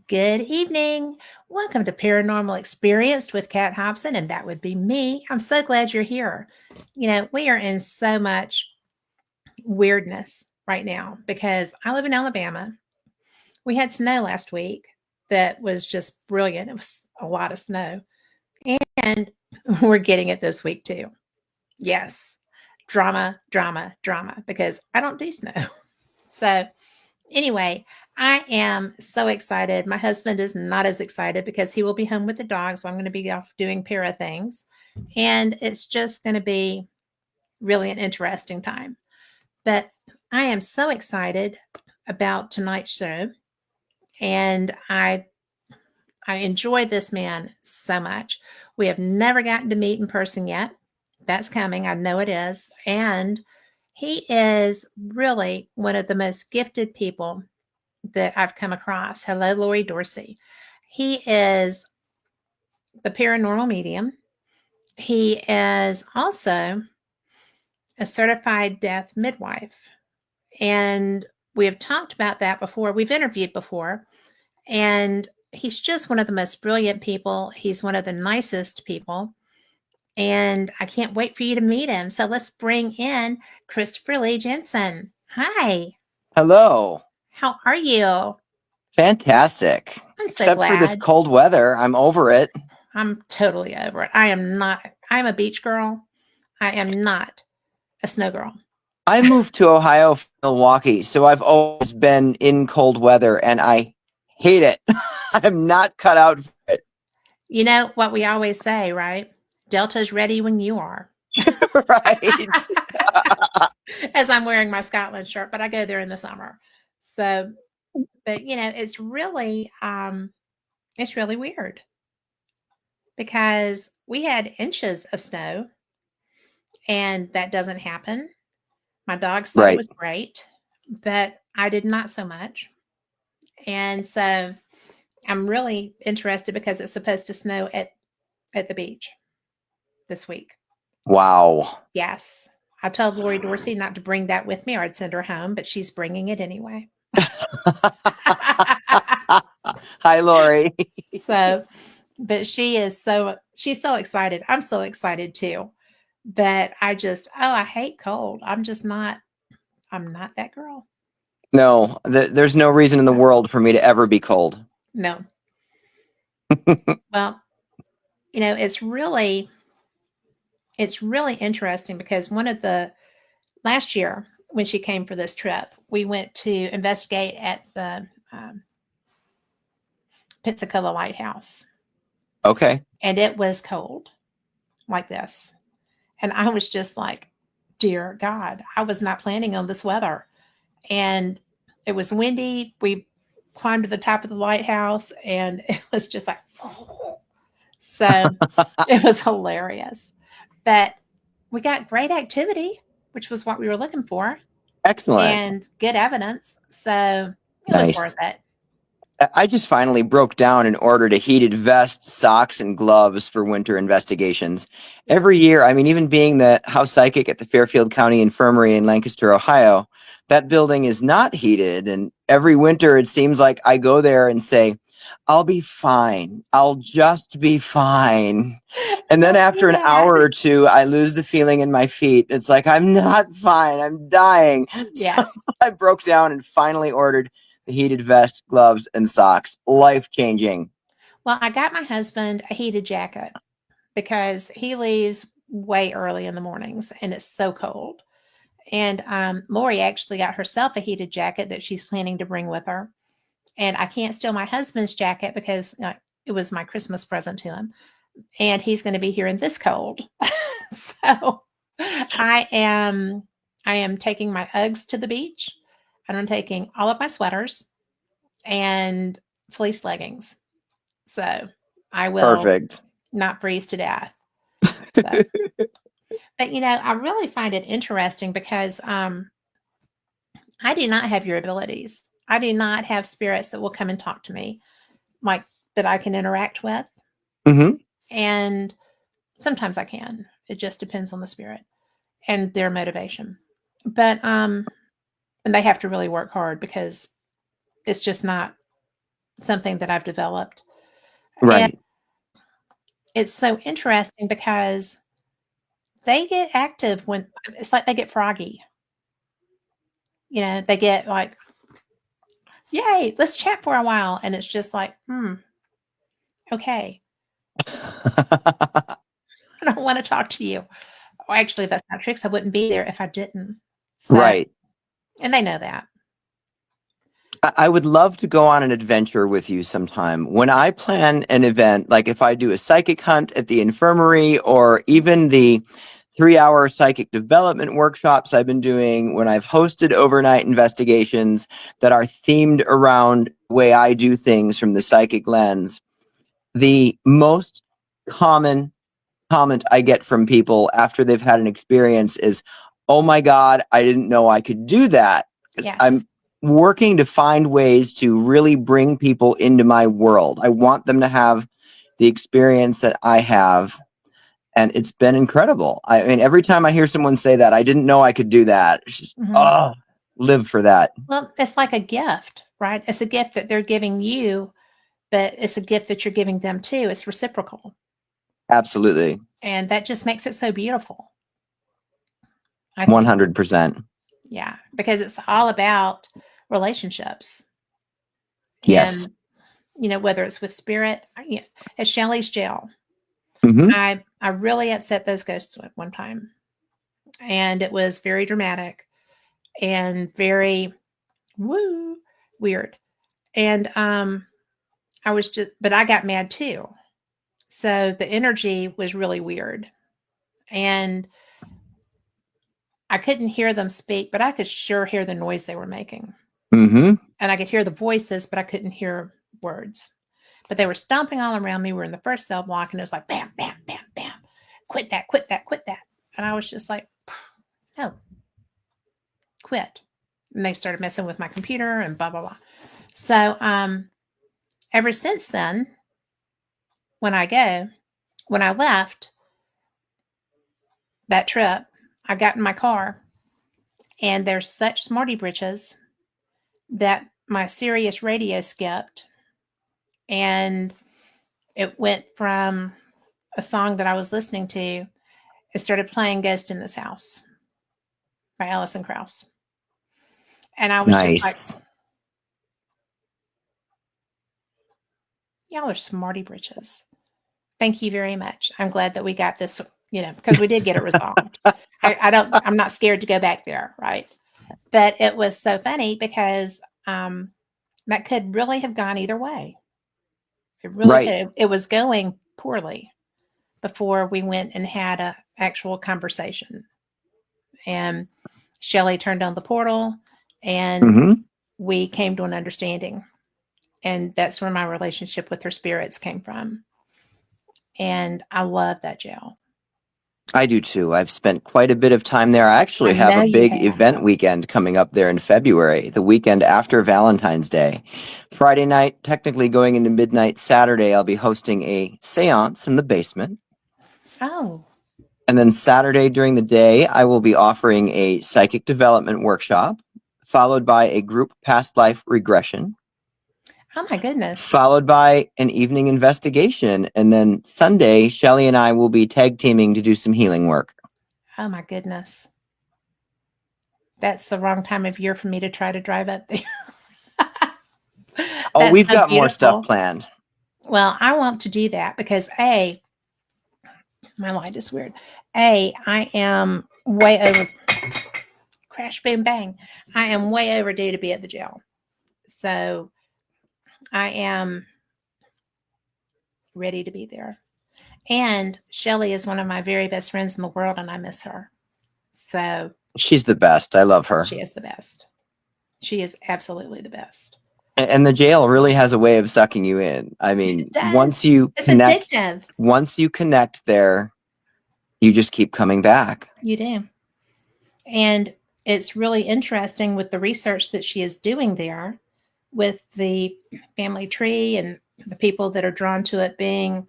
Good evening. Welcome to Paranormal Experienced with Kat Hobson, and that would be me. I'm so glad you're here. We are in so much weirdness right now because I live in Alabama. We had snow last week that was just brilliant. It was a lot of snow, and we're getting it this week too. Yes, drama, drama, drama, because I don't do snow. So, anyway, I am so excited. My husband is not as excited because he will be home with the dog. So I'm going to be off doing para things. And it's just going to be really an interesting time. But I am so excited about tonight's show. And I enjoy this man so much. We have never gotten to meet in person yet. That's coming. I know it is. And he is really one of the most gifted people that I've come across. Hello, Lori Dorsey. He is the paranormal medium. He is also a certified death midwife. And we have talked about that before. We've interviewed before. And he's just one of the most brilliant people. He's one of the nicest people. And I can't wait for you to meet him. So let's bring in Christopher Lee Jensen. Hi. Hello. How are you? Fantastic. I'm so Except for this glad. cold weather, I'm over it. I'm totally over it. I'm a beach girl. I am not a snow girl. I moved to Ohio from Milwaukee, so I've always been in cold weather and I hate it. I'm not cut out for it. You know what we always say, right? Delta's ready when you are. Right. As I'm wearing my Scotland shirt, but I go there in the summer. So, but it's really weird because we had inches of snow and that doesn't happen. My dogs thought it Right. was great, but I did not so much. And so I'm really interested because it's supposed to snow at the beach this week. Wow. Yes. I told Lori Dorsey not to bring that with me or I'd send her home, but she's bringing it anyway. Hi, Lori. So, but she's so excited. I'm so excited too. But I hate cold. I'm not that girl. No, there's no reason in the world for me to ever be cold. No. Well, it's really interesting because last year when she came for this trip, we went to investigate at the Pensacola Lighthouse. Okay. And it was cold like this. And I was just like, dear God, I was not planning on this weather. And it was windy. We climbed to the top of the lighthouse and it was just like, so it was hilarious. But we got great activity, which was what we were looking for, Excellent. and good evidence. So it was Nice. worth it. I just finally broke down and ordered a heated vest, socks, and gloves for winter investigations. Every year, I mean, even being the house psychic at the Fairfield County Infirmary in Lancaster, Ohio, that building is not heated. And every winter, it seems like I go there and say, I'll be fine. I'll just be fine. And then after an hour or two, I lose the feeling in my feet. It's like, I'm not fine. I'm dying. Yes. So I broke down and finally ordered the heated vest, gloves, and socks. Life-changing. Well, I got my husband a heated jacket because he leaves way early in the mornings and it's so cold. And Lori actually got herself a heated jacket that she's planning to bring with her. And I can't steal my husband's jacket because it was my Christmas present to him. And he's going to be here in this cold. So I am taking my Uggs to the beach and I'm taking all of my sweaters and fleece leggings. So I will Perfect. not freeze to death. So, but I really find it interesting because I do not have your abilities. I do not have spirits that will come and talk to me, like that I can interact with. Mm-hmm. And sometimes I can. It just depends on the spirit and their motivation. But and they have to really work hard because it's just not something that I've developed. And Right. it's so interesting because they get active when it's like they get froggy. They get like, yay, let's chat for a while. And it's just like, okay, I don't want to talk to you. Well, actually, that's not true because I wouldn't be there if I didn't. So, Right. and they know that. I would love to go on an adventure with you sometime. When I plan an event, like if I do a psychic hunt at the infirmary or even the 3-hour psychic development workshops I've been doing, when I've hosted overnight investigations that are themed around the way I do things from the psychic lens, the most common comment I get from people after they've had an experience is, "Oh my God, I didn't know I could do that." Because Yes. I'm working to find ways to really bring people into my world. I want them to have the experience that I have. And it's been incredible. I mean, every time I hear someone say that, I didn't know I could do that. It's just, Hmm. oh, live for that. Well, it's like a gift, right? It's a gift that they're giving you, but it's a gift that you're giving them too. It's reciprocal. Absolutely. And that just makes it so beautiful, I think. 100%. Yeah, because it's all about relationships. Yes. And, whether it's with spirit, at Shelley's jail, Hmm. I really upset those ghosts at one time. And it was very dramatic and very woo weird. And I was just, but I got mad too. So the energy was really weird. And I couldn't hear them speak, but I could sure hear the noise they were making. Hmm. And I could hear the voices, but I couldn't hear words. But they were stomping all around me. We were in the first cell block, and it was like bam, bam, bam, bam. Quit that, quit that, quit that. And I was just like, no, quit. And they started messing with my computer and blah, blah, blah. So ever since then, when I left that trip, I got in my car and there's such smarty britches that my Sirius radio skipped and it went from a song that I was listening to, it started playing Ghost in This House by Alison Krauss. And I was just Nice. like, y'all are smarty britches. Thank you very much. I'm glad that we got this, because we did get it resolved. I'm not scared to go back there, right? But it was so funny because that could really have gone either way. It really Right. could. It was going poorly before we went and had a actual conversation. And Shelley turned on the portal and Hmm. we came to an understanding. And that's where my relationship with her spirits came from. And I love that jail. I do too. I've spent quite a bit of time there. I I actually have know a you big have. event weekend coming up there in February, the weekend after Valentine's Day. Friday night, technically going into midnight Saturday, I'll be hosting a seance in the basement. Oh, And then Saturday during the day, I will be offering a psychic development workshop, followed by a group past life regression, oh my goodness. followed by an evening investigation. And then Sunday, Shelly and I will be tag teaming to do some healing work. Oh my goodness. That's the wrong time of year for me to try to drive up there. Oh, That's we've so got more stuff beautiful. planned. Well, I want to do that because my light is weird. I am way over crash, boom, bang. I am way overdue to be at the jail. So I am ready to be there. And Shelly is one of my very best friends in the world, and I miss her. So She's the best. I love her. she is the best. She is absolutely the best. And the jail really has a way of sucking you in. I It mean, does. It's addictive. once you connect there, you just keep coming back. You do. And it's really interesting with the research that she is doing there with the family tree and the people that are drawn to it being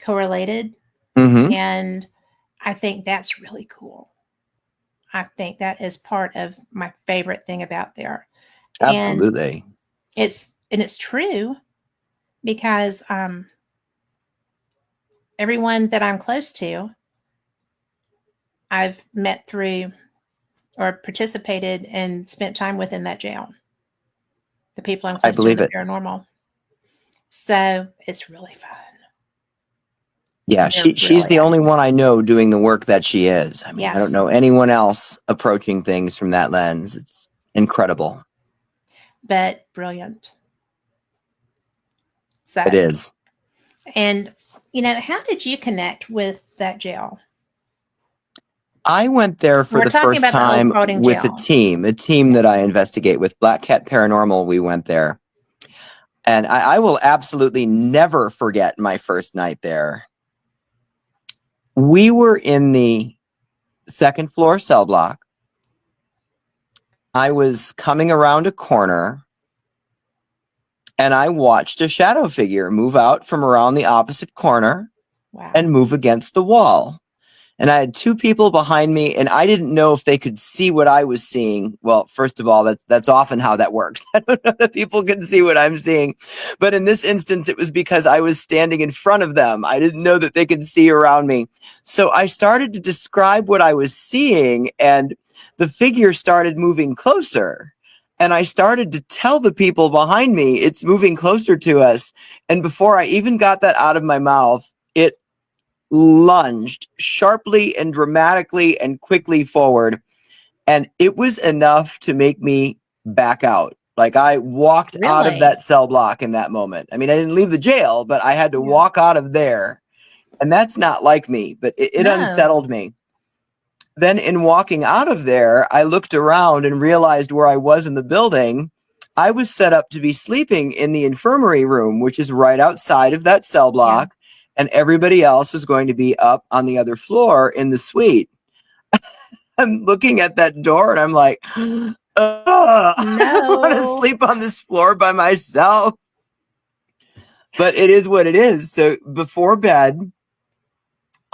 correlated. Hmm. And I think that's really cool. I think that is part of my favorite thing about there. And Absolutely. it's true. because everyone that I'm close to, I've met through or participated and spent time with in that jail. The people I'm I close to in believe the it. paranormal. So it's really fun. Yeah, They're she's really the only active. one I know doing the work that she is. I mean, I don't Yes, know anyone else approaching things from that lens. It's incredible. but brilliant. It So, is. and how did you connect with that jail? I went there for We're the talking first about the old time Paulding with jail. a team that Yes. I investigate with Black Cat Paranormal. We went there. And I will absolutely never forget my first night there. We were in the second floor cell block. I was coming around a corner and I watched a shadow figure move out from around the opposite corner Wow. and move against the wall. And I had two people behind me, and I didn't know if they could see what I was seeing. Well, first of all, that's often how that works. I don't know that people can see what I'm seeing. But in this instance, it was because I was standing in front of them. I didn't know that they could see around me. So I started to describe what I was seeing, and the figure started moving closer. And I started to tell the people behind me, it's moving closer to us. And before I even got that out of my mouth, it lunged sharply and dramatically and quickly forward. And it was enough to make me back out. Like I walked out of Really? that cell block in that moment. I mean, I didn't leave the jail, but I had to Yeah. walk out of there. And that's not like me, but it No. unsettled me. Then in walking out of there, I looked around and realized where I was in the building. I was set up to be sleeping in the infirmary room, which is right outside of that cell Yeah. block, and everybody else was going to be up on the other floor in the suite. I'm looking at that door and I'm like, I don't want to No. sleep on this floor by myself. But it is what it is. So before bed,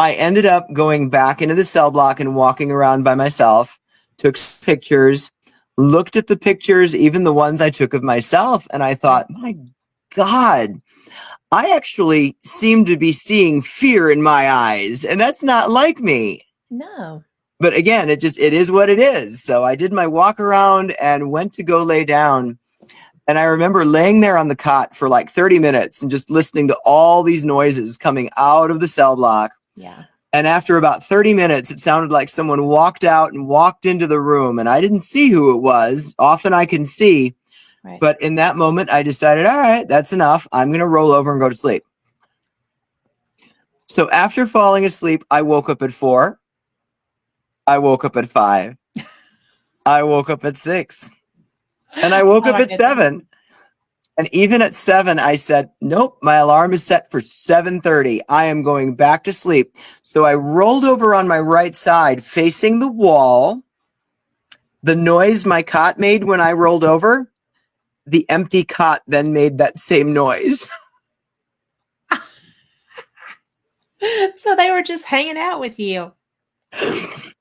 I ended up going back into the cell block and walking around by myself, took pictures, looked at the pictures, even the ones I took of myself, and I Right. thought, my God, I actually seem to be seeing fear in my eyes, and that's not like me. No. But again, it is what it is. So I did my walk around and went to go lay down. And I remember laying there on the cot for like 30 minutes and just listening to all these noises coming out of the cell block. Yeah. And after about 30 minutes, it sounded like someone walked out and walked into the room. And I didn't see who it was. Often I can see. Right. But in that moment, I decided, all right, that's enough. I'm going to roll over and go to sleep. So after falling asleep, I woke up at 4. I woke up at 5. I woke up at 6. And I woke Oh up my at goodness. 7. And even at 7, I said, nope, my alarm is set for 7:30. I am going back to sleep. So I rolled over on my right side, facing the wall. The noise my cot made when I rolled over, the empty cot then made that same noise. So they were just hanging out with you.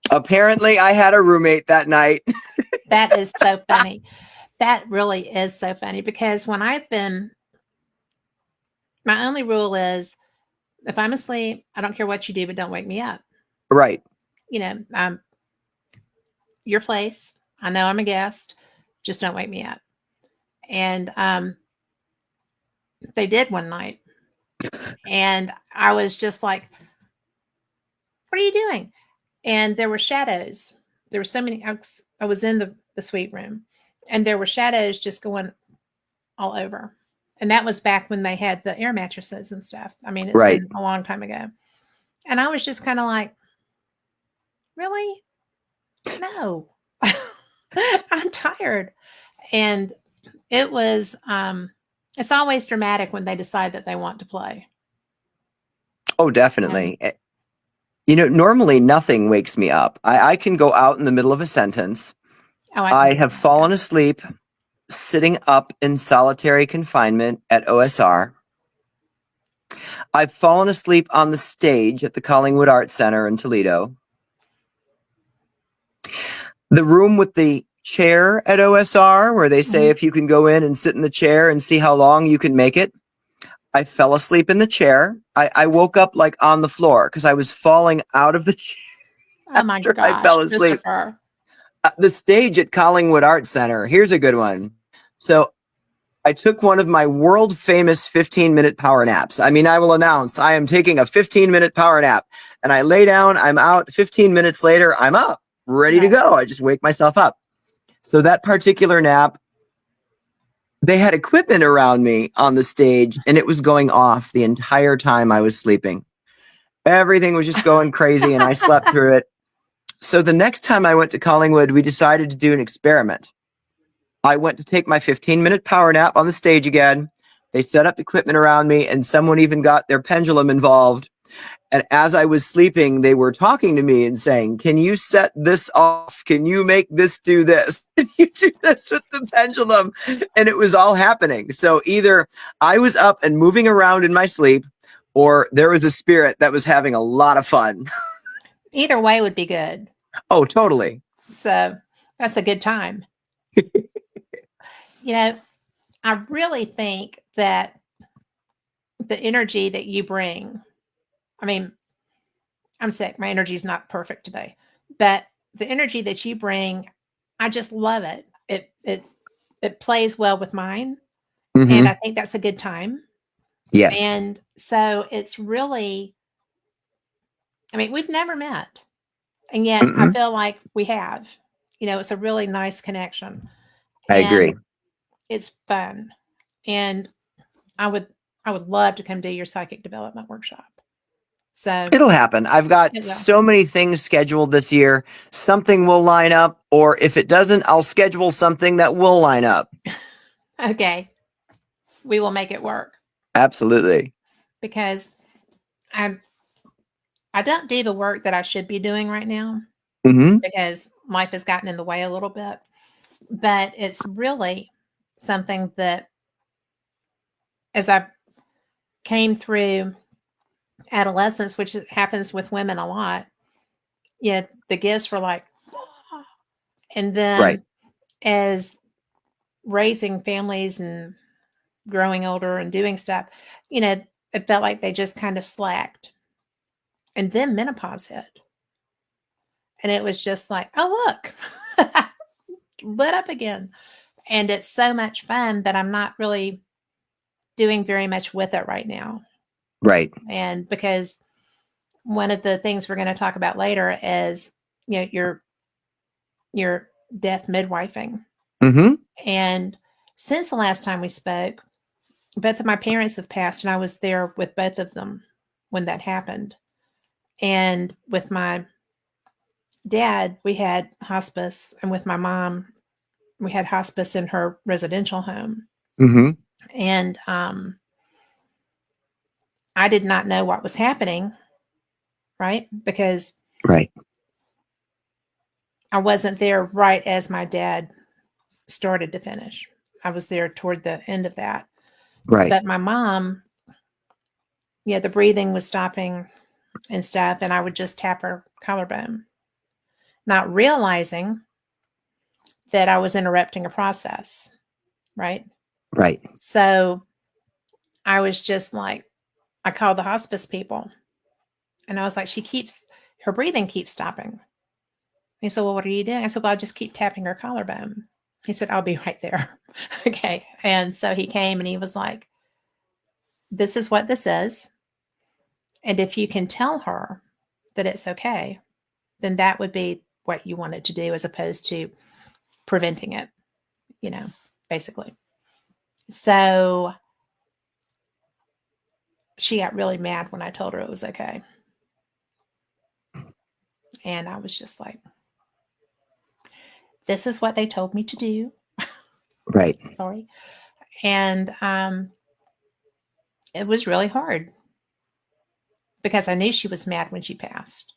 Apparently, I had a roommate that night. That is so funny. That really is so funny because when I've been, my only rule is if I'm asleep, I don't care what you do, but don't wake me up. Right. You know, your place. I know I'm a guest. Just don't wake me up. And they did one night. And I was just like, what are you doing? And there were shadows. There were so many. I was in the suite room and there were shadows just going all over. And that was back when they had the air mattresses and stuff. I mean, it's Right. been a long time ago. And I was just kind of like, really? No. I'm tired. And it was it's always dramatic when they decide that they want to play. Oh, And definitely. Normally nothing wakes me up. I can go out in the middle of a sentence. oh, I can I do have that. Yeah. fallen asleep sitting up in solitary confinement at OSR. I've fallen asleep on the stage at the Collingwood Arts Center in Toledo. The room with the chair at OSR, where they say Mhm. if you can go in and sit in the chair and see how long you can make it. I fell asleep in the chair. I woke up like on the floor because I was falling out of the chair Oh my after I gosh, fell asleep. Christopher. The stage at Collingwood Art Center. Here's a good one. So I took one of my world famous 15-minute power naps. I mean, I will announce I am taking a 15-minute power nap, and I lay down, I'm out. 15 minutes later, I'm up, ready to Right. go. I just wake myself up. So that particular nap, they had equipment around me on the stage, and it was going off the entire time I was sleeping. Everything was just going crazy, and I slept through it. So the next time I went to Collingwood, we decided to do an experiment. I went to take my 15-minute power nap on the stage again. They set up equipment around me, and someone even got their pendulum involved. And as I was sleeping, they were talking to me and saying, "Can you set this off? Can you make this do this? Can you do this with the pendulum?" And it was all happening. So either I was up and moving around in my sleep, or there was a spirit that was having a lot of fun. Either way would be good. Oh, totally. So that's a good time. You know, I really think that the energy that you bring, I mean, I'm sick. My energy is not perfect today, but the energy that you bring, I just love it. It plays well with mine, and Mm-hmm. I think that's a good time. Yes. And so it's really, I mean, we've never met, and yet I Mm-mm. feel like we have. You know, it's a really nice connection, I and agree. it's fun. And I would I would love to come do your psychic development workshop. So It'll happen. I've got it will. so many things scheduled this year. Something will line up, or if it doesn't, I'll schedule something that will line up. Okay, we will make it work Absolutely. because I I don't do the work that I should be doing right now Mm-hmm. because life has gotten in the way a little bit. But it's really something that as I came through adolescence, which happens with women a lot, yeah, the gifts were like, "Ah." And Right. then as raising families and growing older and doing stuff, you know, it felt like they just kind of slacked. And then menopause hit. And it was just like, oh, look, lit up again. And it's so much fun, but I'm not really doing very much with it right now. Right. And because one of the things we're going to talk about later is, you know, your death midwifing. Mm-hmm. And since the last time we spoke, both of my parents have passed, and I was there with both of them when that happened. And with my dad, we had hospice, and with my mom, we had hospice in her residential home. Mm-hmm. And I did not know what was happening, right? Because Right. I wasn't there right as my dad started to finish. I was there toward the end of that. Right. But my mom, yeah, the breathing was stopping and stuff, and I would just tap her collarbone, not realizing that I was interrupting a process, right? Right. So I was just like, I called the hospice people, and I was like, her breathing keeps stopping. He said, well, what are you doing? I said, well, I just keep tapping her collarbone. He said, I'll be right there. Okay. And so he came and he was like, this is what this is. And if you can tell her that it's okay, then that would be what you wanted to do as opposed to preventing it, you know, basically. So she got really mad when I told her it was okay. And I was just like, this is what they told me to do. Right. Sorry. And it was really hard because I knew she was mad when she passed.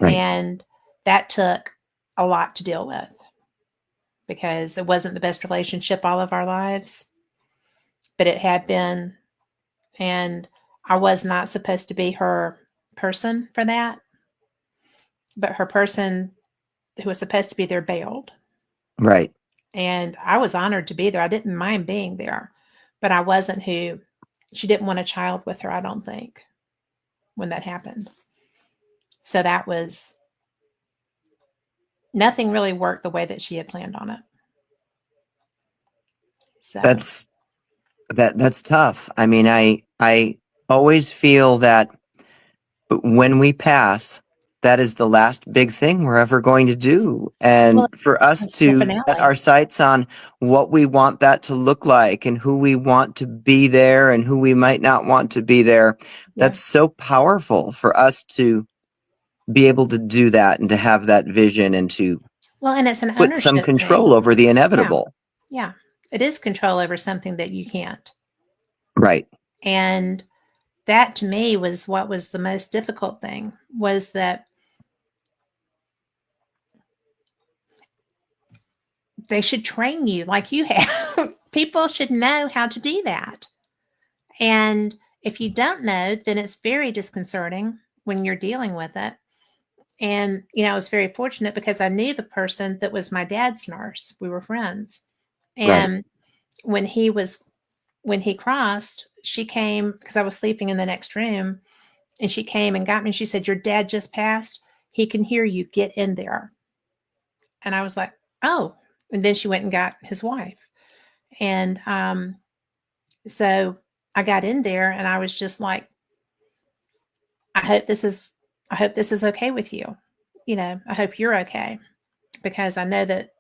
Right. And that took a lot to deal with because it wasn't the best relationship all of our lives, but it had been. And I was not supposed to be her person for that, but her person who was supposed to be there bailed. Right. And I was honored to be there. I didn't mind being there, but I wasn't who She didn't want a child with her, I don't think, when that happened. So that was nothing really worked the way that she had planned on it. So, That's that's tough. I mean, I always feel that when we pass, that is the last big thing we're ever going to do. well, And for us it's the to set finale. our sights on what we want that to look like and who we want to be there and who we might not want to be there, Yeah. that's so powerful for us to be able to do that and to have that vision and to Well, and it's an put some ownership thing. control over the Yeah. inevitable. Yeah. It is control over something that you can't. Right. And that to me was what was the most difficult thing was that they should train you like you have. People should know how to do that. And if you don't know, then it's very disconcerting when you're dealing with it. And, I was very fortunate because I knew the person that was my dad's nurse. We were friends. Right. And when when he crossed, she came because I was sleeping in the next room and she came and got me. And she said, "Your dad just passed. He can hear you. Get in there." And I was like, "Oh." And then she went and got his wife. And so I got in there and I was just like, I hope this is I hope this is okay with you. I hope you're okay because I know that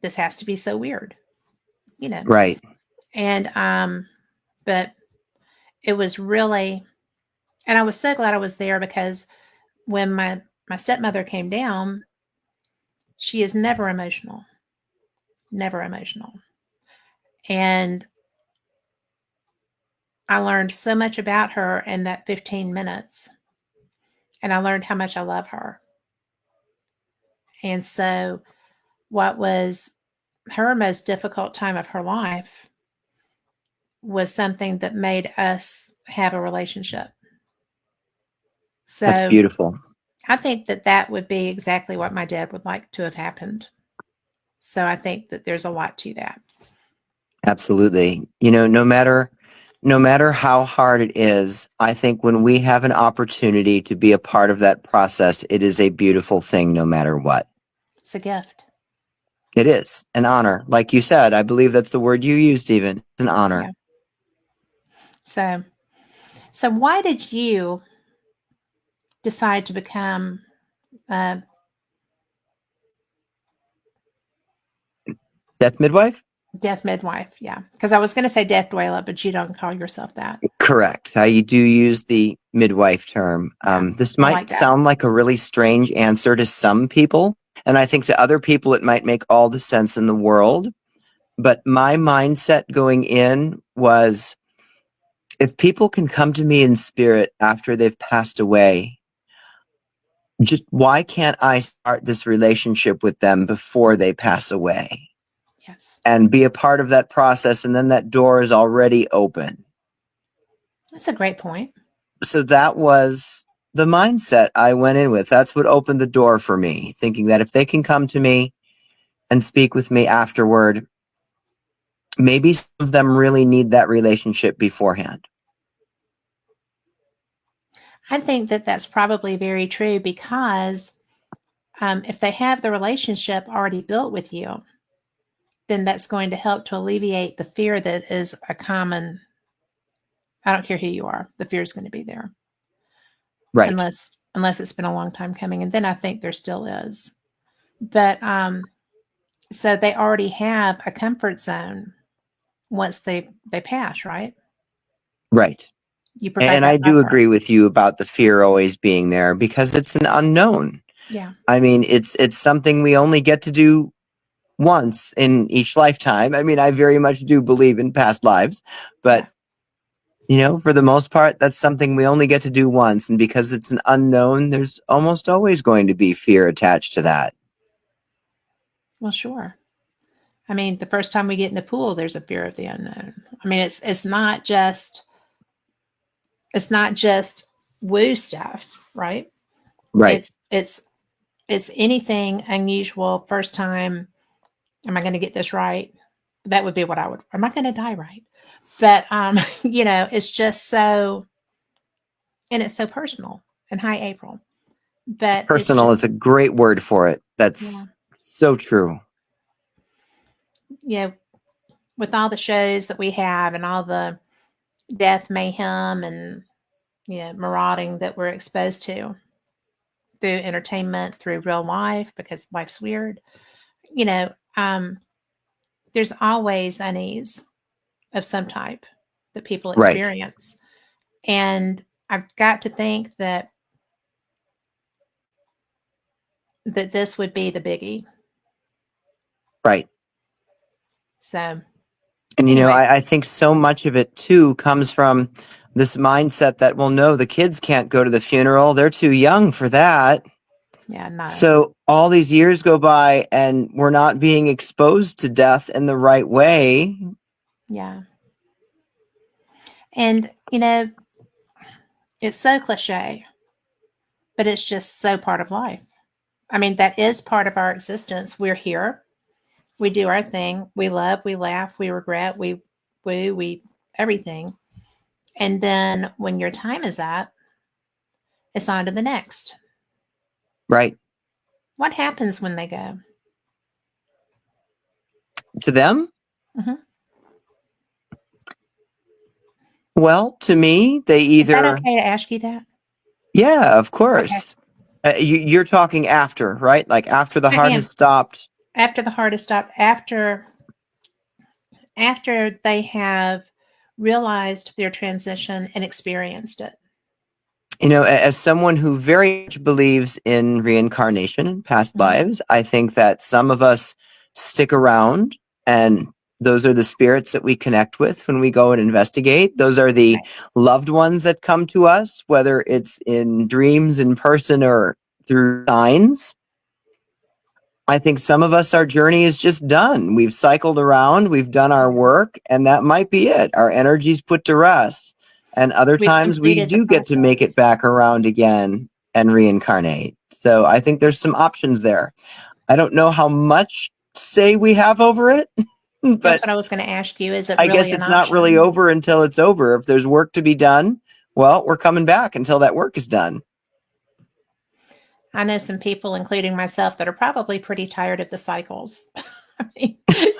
this has to be so weird, you know. Right. And but it was really and I was so glad I was there because when my stepmother came down, she is never emotional, never emotional. And I learned so much about her in that 15 minutes. And I learned how much I love her. And so, what was her most difficult time of her life was something that made us have a relationship. That's So, beautiful. I think that that would be exactly what my dad would like to have happened. So, I think that there's a lot to that. Absolutely. No matter how hard it is, I think when we have an opportunity to be a part of that process, it is a beautiful thing no matter what. It's a gift. It is an honor. Like you said, I believe that's the word you used even. It's an Yeah. honor. So, so why did you decide to become a Death midwife? death midwife? Yeah. Because I was going to say death doula, but you don't call yourself that. Correct. I do use the midwife term. Yeah. This I might like that. sound like a really strange answer to some people, and I think to other people it might make all the sense in the world. But my mindset going in was, if people can come to me in spirit after they've passed away, just why can't I start this relationship with them before they pass away Yes. and be a part of that process? And then that door is already open. That's a great point. So that was the mindset I went in with. That's what opened the door for me, thinking that if they can come to me and speak with me afterward, maybe some of them really need that relationship beforehand. I think that that's probably very true because if they have the relationship already built with you, then that's going to help to alleviate the fear that is a common. I don't care who you are, the fear is going to be there Right. unless it's been a long time coming, and then I think there still is. But so they already have a comfort zone once they pass, right? Right. You provide And that I do buffer. agree with you about the fear always being there because it's an unknown. Yeah, I mean, it's something we only get to do once in each lifetime. I mean, I very much do believe in past lives, but yeah. for the most part, that's something we only get to do once. And because it's an unknown, there's almost always going to be fear attached to that. Well, sure. I mean, the first time we get in the pool, there's a fear of the unknown. I mean, it's not just woo stuff, right? Right. It's anything unusual. First time, am I going to get this right? that would be what I would. Am I going to die right? But it's just so, and it's so personal. And hi, April. But it's Personal just, is a great word for it. That's yeah, so true. you know, with all the shows that we have and all the death mayhem and marauding that we're exposed to through entertainment, through real life, because life's weird. You know, um, there's always unease of some type that people Right, experience, and I've got to think that this would be the biggie. right. So, And anyway, I think so much of it too comes from this mindset that, well, no, the kids can't go to the funeral. They're too young for that. yeah, no, So all these years go by and we're not being exposed to death in the right way. yeah, and it's so cliche, but it's just so part of life. I mean, that is part of our existence. We're here. We do our thing. We love, we laugh, we regret, we woo, we everything. And then when your time is up, it's on to the next. Right. What happens when they go? To them? Hmm. Well, to me, they Is that either, okay to ask you that? yeah, of Okay, course. You're talking after, right? Like after the I heart am. has stopped. After the heart is stopped, after they have realized their transition and experienced it. As someone who very much believes in reincarnation and past Hmm. lives, I think that some of us stick around, and those are the spirits that we connect with when we go and investigate. Those are the Right. loved ones that come to us, whether it's in dreams, in person, or through signs. I think some of us, our journey is just done. We've cycled around, we've done our Yeah. work, and that might be it. Our energy's put to rest. And other We've times we completed the do get to make it process. back around again and reincarnate. So I think there's some options there. I don't know how much say we have over it, That's but what I was going to ask you. Is it I really guess an it's not really option? over until it's over. If there's work to be done, well, we're coming back until that work is done. I know some people, including myself, that are probably pretty tired of the cycles. I mean,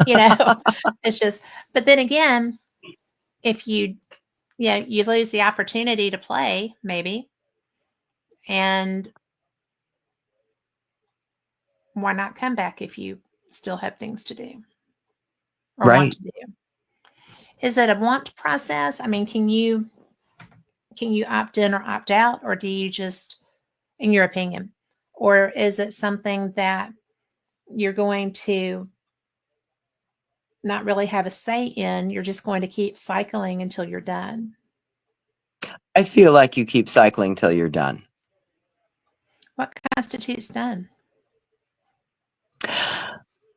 you know, it's just, but then again, if you lose the opportunity to play, maybe, and why not come back if you still have things to do or want Right. to do? Is it a want process? I mean, can you opt in or opt out, or do you just, in your opinion, or is it something that you're going to not really have a say in? You're just going to keep cycling until you're done. I feel like you keep cycling till you're done. What constitutes done?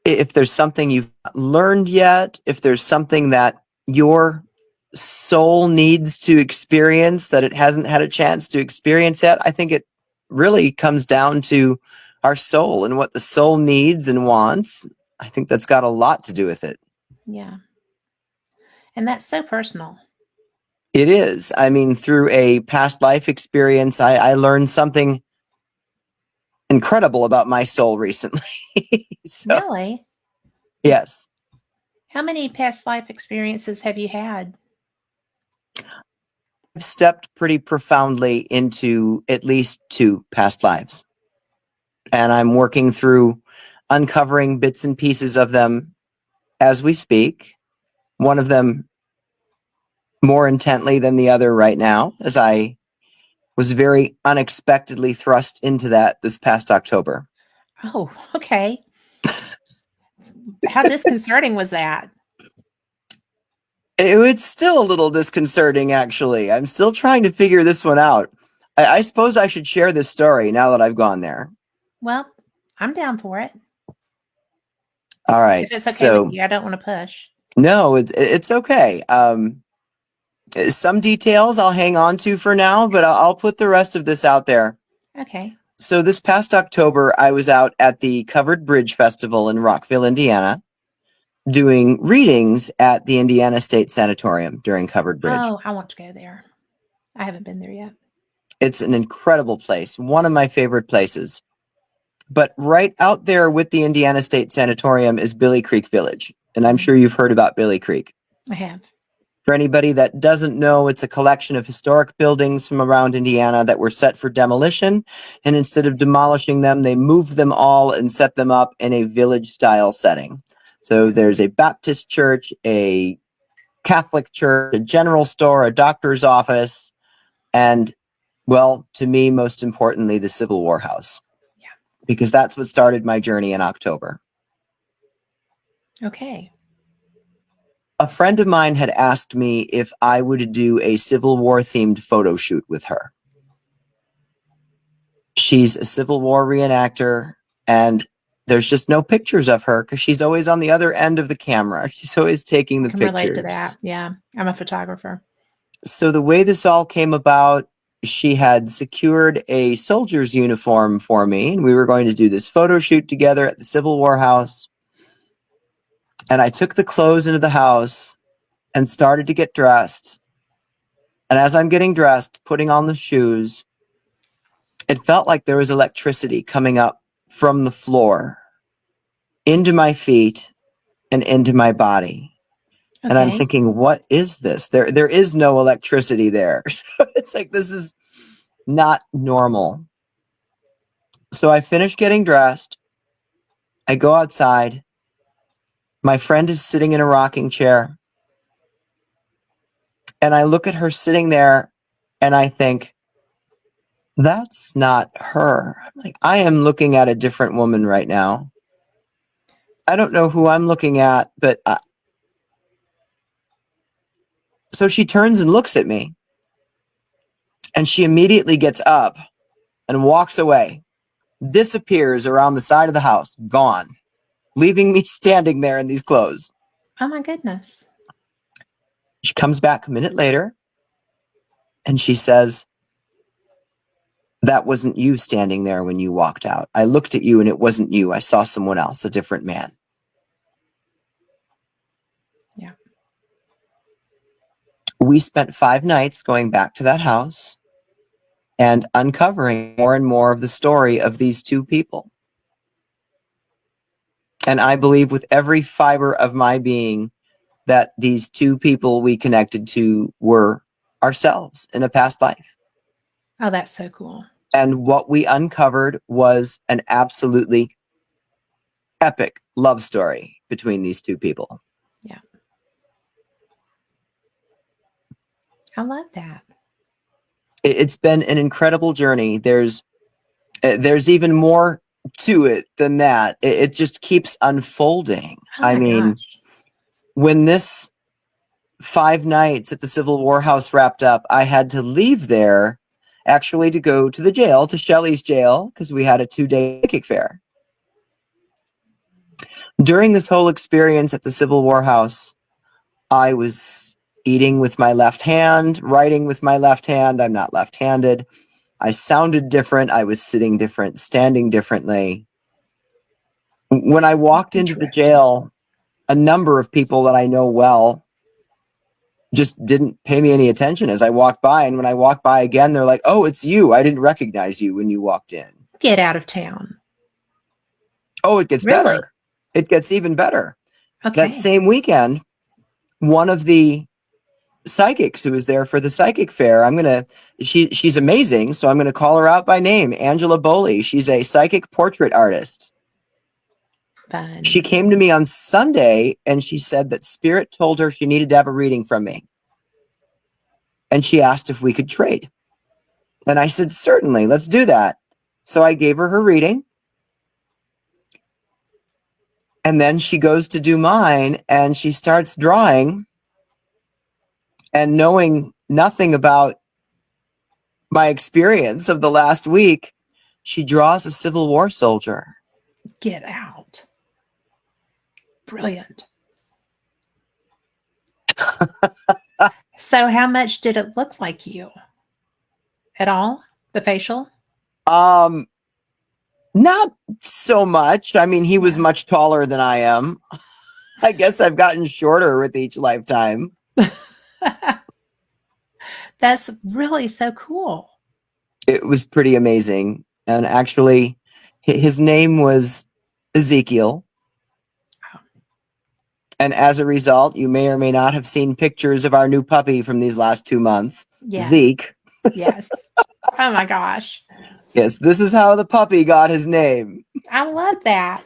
If there's something you've not learned yet, if there's something that your soul needs to experience that it hasn't had a chance to experience yet, I think it really comes down to our soul and what the soul needs and wants. I think that's got a lot to do with it. Yeah. And that's so personal. It is. I mean, through a past life experience, I learned something incredible about my soul recently. So, Really? yes. How many past life experiences have you had? I've stepped pretty profoundly into at least two past lives. And I'm working through uncovering bits and pieces of them as we speak. One of them more intently than the other right now, as I was very unexpectedly thrust into that this past October. Oh, okay. How disconcerting was that? It's still a little disconcerting, actually. I'm still trying to figure this one out. I suppose I should share this story now that I've gone there. Well, I'm down for it. All right. If it's okay with So, you, I don't want to push. no, it's okay. Some details I'll hang on to for now, but I'll put the rest of this out there. Okay. So this past October, I was out at the Covered Bridge Festival in Rockville, Indiana. doing readings at the Indiana State Sanatorium during Covered Bridge. Oh, I want to go there. I haven't been there yet. It's an incredible place, one of my favorite places. But right out there with the Indiana State Sanatorium is Billy Creek Village. And I'm sure you've heard about Billy Creek. I have. For anybody that doesn't know, it's a collection of historic buildings from around Indiana that were set for demolition. And instead of demolishing them, they moved them all and set them up in a village-style setting. So there's a Baptist church, a Catholic church, a general store, a doctor's office, and, well, to me, most importantly, the Civil War house. Yeah. Because that's what started my journey in October. Okay. A friend of mine had asked me if I would do a Civil War themed photo shoot with her. She's a Civil War reenactor, and there's just no pictures of her because she's always on the other end of the camera. She's always taking the I can pictures. relate to that. Yeah. I'm a photographer. So the way this all came about, she had secured a soldier's uniform for me, and we were going to do this photo shoot together at the Civil War house. And I took the clothes into the house and started to get dressed. And as I'm getting dressed, putting on the shoes, it felt like there was electricity coming up from the floor into my feet and into my body. Okay. And I'm thinking, what is this? There is no electricity there. So it's like, this is not normal. So I finish getting dressed. I go outside. My friend is sitting in a rocking chair. And I look at her sitting there and I think, that's not her. Like, I am looking at a different woman right now. I don't know who I'm looking at, but so she turns and looks at me. And she immediately gets up and walks away, disappears around the side of the house, gone, leaving me standing there in these clothes. Oh my goodness. She comes back a minute later and she says, that wasn't you standing there when you walked out. I looked at you and it wasn't you. I saw someone else, a different man. Yeah. We spent 5 nights going back to that house and uncovering more and more of the story of these two people. And I believe with every fiber of my being that these two people we connected to were ourselves in a past life. Oh, that's so cool. And what we uncovered was an absolutely epic love story between these two people. Yeah. I love that. It's been an incredible journey. There's even more to it than that. It just keeps unfolding. Oh my gosh. When this 5 nights at the Civil War house wrapped up, I had to leave there actually to go to the jail, to Shelley's jail, because we had a 2-day psychic fair. During this whole experience at the Civil War house, I was eating with my left hand, writing with my left hand. I'm not left-handed. I sounded different. I was sitting different, standing differently. When I walked into the jail, a number of people that I know well just didn't pay me any attention as I walked by. And when I walked by again, they're like, oh, it's you. I didn't recognize you when you walked in. Get out of town. Oh, it gets better. It gets even better. Okay. That same weekend, one of the psychics who was there for the psychic fair, she's amazing. So I'm going to call her out by name, Angela Boley. She's a psychic portrait artist. Fun. She came to me on Sunday and she said that Spirit told her she needed to have a reading from me. And she asked if we could trade. And I said, certainly, let's do that. So I gave her reading. And then she goes to do mine and she starts drawing. And knowing nothing about my experience of the last week, she draws a Civil War soldier. Get out. Brilliant. So how much did it look like you? At all? The facial? Not so much. I mean, he was much taller than I am. I guess I've gotten shorter with each lifetime. That's really so cool. It was pretty amazing. And actually, his name was Ezekiel. And as a result, you may or may not have seen pictures of our new puppy from these last 2 months, Yes. Zeke. Yes. Oh my gosh. Yes, this is how the puppy got his name. I love that.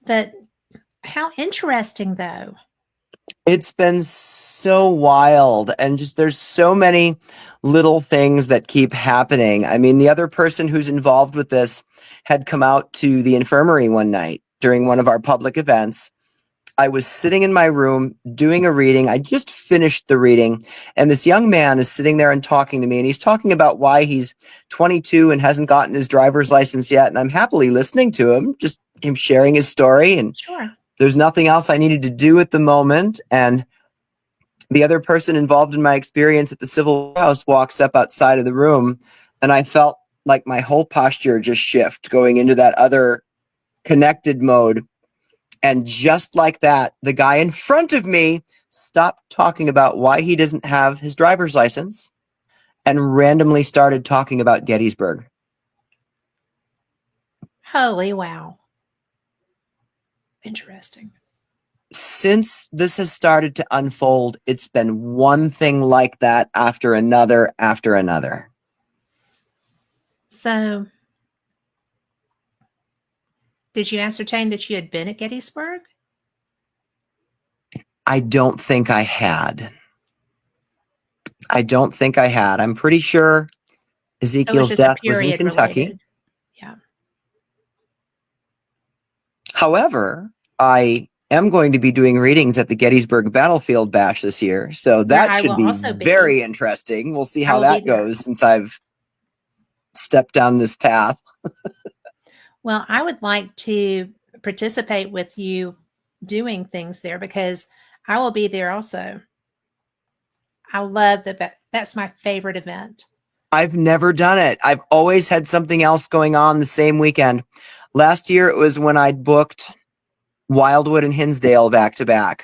But how interesting, though. It's been so wild, and just there's so many little things that keep happening. I mean, the other person who's involved with this had come out to the infirmary one night during one of our public events. I was sitting in my room doing a reading. I just finished the reading, and this young man is sitting there and talking to me, and he's talking about why he's 22 and hasn't gotten his driver's license yet. And I'm happily listening to him, just him sharing his story. And Sure. there's nothing else I needed to do at the moment. And the other person involved in my experience at the civil house walks up outside of the room, and I felt like my whole posture just shift, going into that other connected mode. And just like that, the guy in front of me stopped talking about why he doesn't have his driver's license and randomly started talking about Gettysburg. Holy wow. Interesting. Since this has started to unfold, it's been one thing like that after another after another. So, did you ascertain that you had been at Gettysburg? I don't think I had. I'm pretty sure So it was Ezekiel's just a death was in period Kentucky. related. Yeah. However, I am going to be doing readings at the Gettysburg Battlefield Bash this year, so Where that I should will be also be. very interesting. We'll see I how will be that there. goes since I've stepped down this path. Well, I would like to participate with you doing things there because I will be there also. I love that's my favorite event. I've never done it. I've always had something else going on the same weekend. Last year, it was when I'd booked Wildwood and Hinsdale back to back.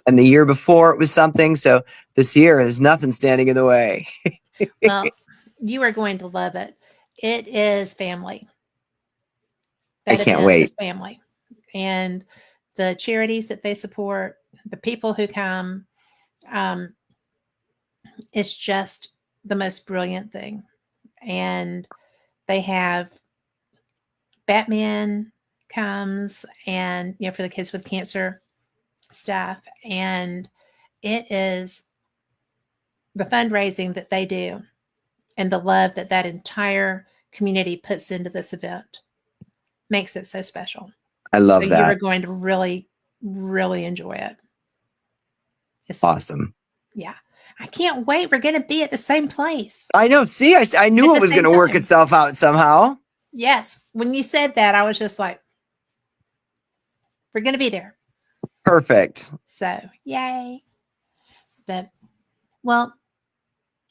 And the year before, it was something. So this year, there's nothing standing in the way. Well, you are going to love it. It is family. I That can't event wait. is family. And the charities that they support, the people who come, um, it's just the most brilliant thing. And they have Batman comes and, for the kids with cancer stuff. And it is the fundraising that they do and the love that that entire community puts into this event makes it so special. I So love you are that. going to really, really enjoy it. It's, Awesome. yeah. I can't wait. We're going to be at the same place I know. See, I knew at it the was going same to work time. itself out somehow. Yes. When you said that, I was just like, we're going to be there. Perfect. So, yay. But, well,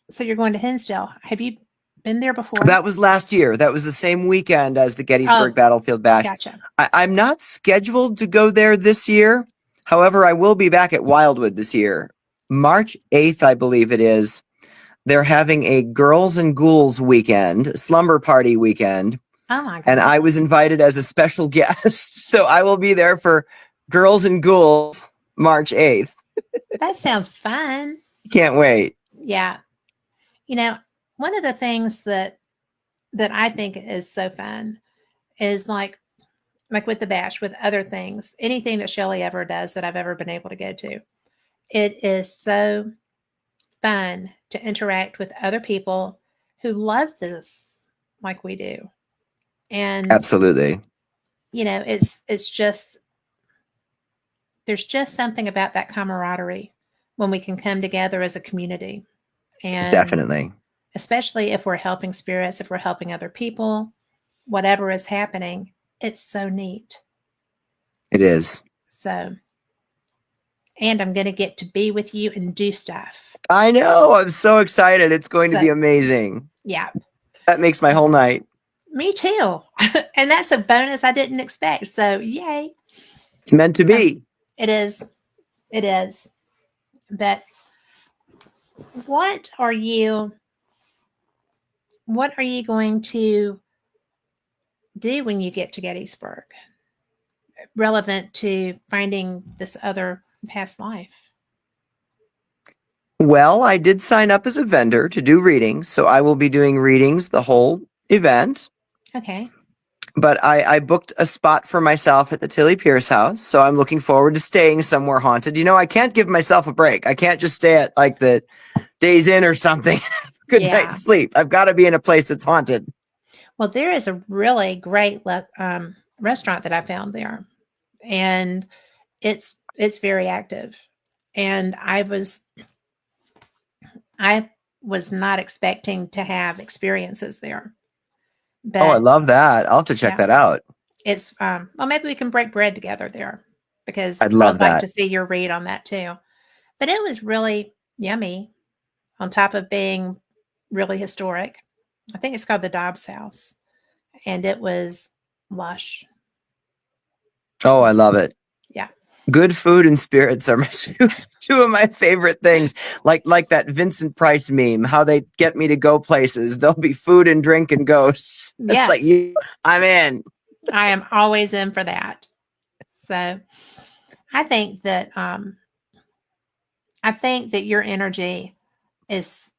so you're going to Hinsdale. Have you been there before? That was last year. That was the same weekend as the Gettysburg Oh, Battlefield Bash. gotcha. I'm not scheduled to go there this year. However, I will be back at Wildwood this year. March 8th, I believe it is. They're having a Girls and Ghouls weekend, slumber party weekend. Oh, my God. And I was invited as a special guest. So I will be there for Girls and Ghouls March 8th. That sounds fun. Can't wait. Yeah. One of the things that I think is so fun is like with the bash, with other things, anything that Shelly ever does that I've ever been able to go to. It is so fun to interact with other people who love this like we do. And Absolutely. it's just there's just something about that camaraderie when we can come together as a community. And Definitely. especially if we're helping spirits, if we're helping other people, whatever is happening, it's so neat. It is. So, and I'm going to get to be with you and do stuff. I know. I'm so excited. It's going to be amazing. Yeah. That makes my whole night. Me too. And that's a bonus I didn't expect. So, yay. It's meant to Um, be. it is. It is. But what are you what are you going to do when you get to Gettysburg relevant to finding this other past life? Well, I did sign up as a vendor to do readings, so I will be doing readings the whole event. Okay. But I booked a spot for myself at the Tilly Pierce house, so I'm looking forward to staying somewhere haunted. I can't give myself a break. I can't just stay at like the Days Inn or something. Good Yeah. night's sleep. I've got to be in a place that's haunted. Well, there is a really great restaurant that I found there, and it's very active. And I was not expecting to have experiences there, Oh, I but love that. I'll have to check yeah, that out. it's well, maybe we can break bread together there because I'd I love would like that. to see your read on that too. But it was really yummy on top of being really historic. I think it's called the Dobbs House, and it was lush. Oh, I love it. Yeah. Good food and spirits are two of my favorite things. Like that Vincent Price meme, how they get me to go places. There'll be food and drink and ghosts. It's like, Yes, I'm in. I am always in for that. So I think that your energy is,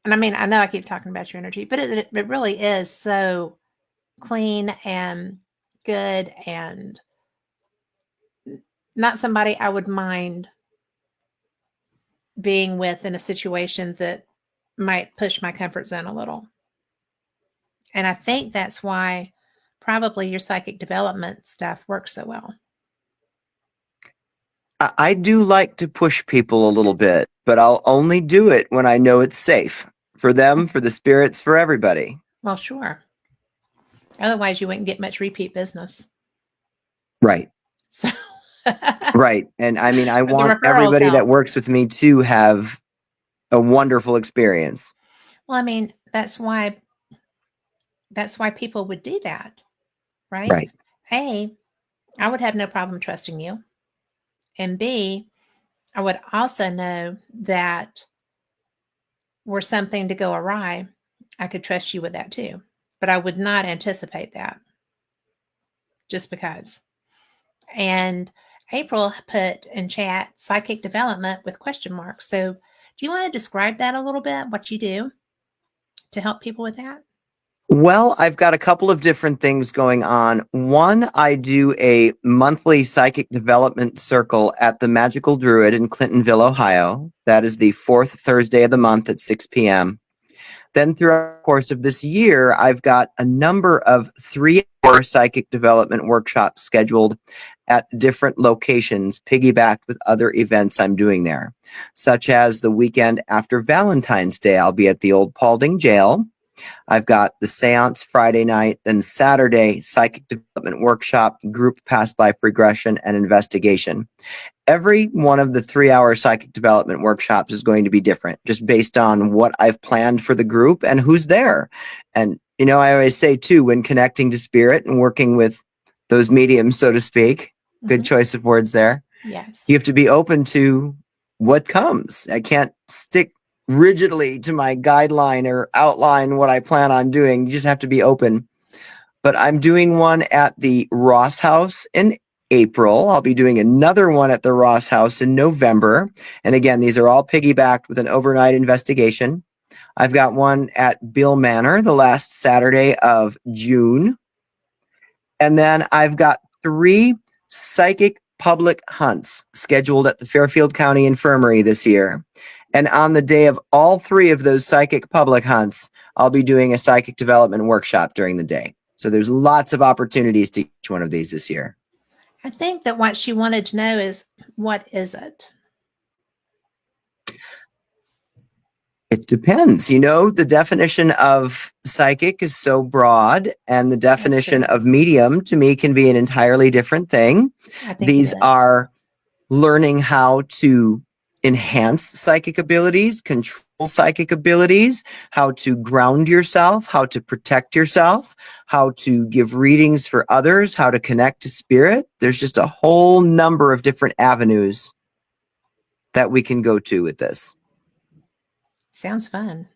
and I mean, I know I keep talking about your energy, but it really is so clean and good, and not somebody I would mind being with in a situation that might push my comfort zone a little. And I think that's why probably your psychic development stuff works so well. I do like to push people a little bit, but I'll only do it when I know it's safe for them, for the spirits, for everybody. Well, sure. Otherwise, you wouldn't get much repeat business. Right. So, Right. And I mean, I but the want referrals everybody that help. works with me to have a wonderful experience. Well, I mean, that's why people would do that, right? Right. A, I would have no problem trusting you. And B, I would also know that were something to go awry, I could trust you with that too. But I would not anticipate that just because. And April put in chat psychic development with question marks. So, do you want to describe that a little bit, what you do to help people with that? Well, I've got a couple of different things going on. One, I do a monthly psychic development circle at the Magical Druid in Clintonville, Ohio. That is the fourth Thursday of the month at 6 p.m. Then throughout the course of this year, I've got a number of 3-hour psychic development workshops scheduled at different locations, piggybacked with other events I'm doing there, such as the weekend after Valentine's Day. I'll be at the old Paulding Jail. I've got the seance Friday night, then Saturday, psychic development workshop, group past life regression and investigation. Every one of the 3-hour psychic development workshops is going to be different, just based on what I've planned for the group and who's there. And, I always say too, when connecting to spirit and working with those mediums, so to speak, good choice of words there, Yes. you have to be open to what comes. I can't stick rigidly to my guideline or outline what I plan on doing. You just have to be open. But I'm doing one at the Ross House in April. I'll be doing another one at the Ross House in November. And again, these are all piggybacked with an overnight investigation. I've got one at Bill Manor the last Saturday of June. And then I've got 3 psychic public hunts scheduled at the Fairfield County Infirmary this year. And on the day of all 3 of those psychic public hunts, I'll be doing a psychic development workshop during the day. So there's lots of opportunities to each one of these this year. I think that what she wanted to know is, what is it? It depends. The definition of psychic is so broad, and the definition of medium to me can be an entirely different thing. I think These it is. are learning how to enhance psychic abilities, control psychic abilities, how to ground yourself, how to protect yourself, how to give readings for others, how to connect to spirit. There's just a whole number of different avenues that we can go to with this. Sounds fun.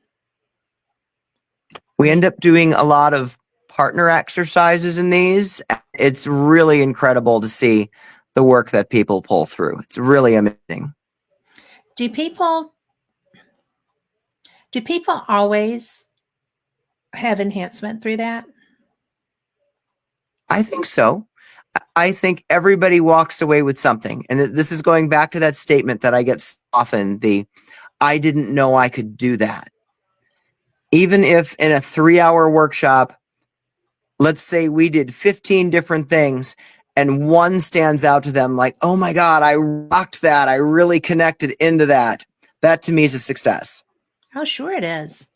We end up doing a lot of partner exercises in these. It's really incredible to see the work that people pull through. It's really amazing. Do people always have enhancement through that? I think so. I think everybody walks away with something. And this is going back to that statement that I get often, I didn't know I could do that. Even if in a 3-hour workshop, let's say we did 15 different things and one stands out to them like, oh my God, I rocked that. I really connected into that. That to me is a success. Oh, sure it is.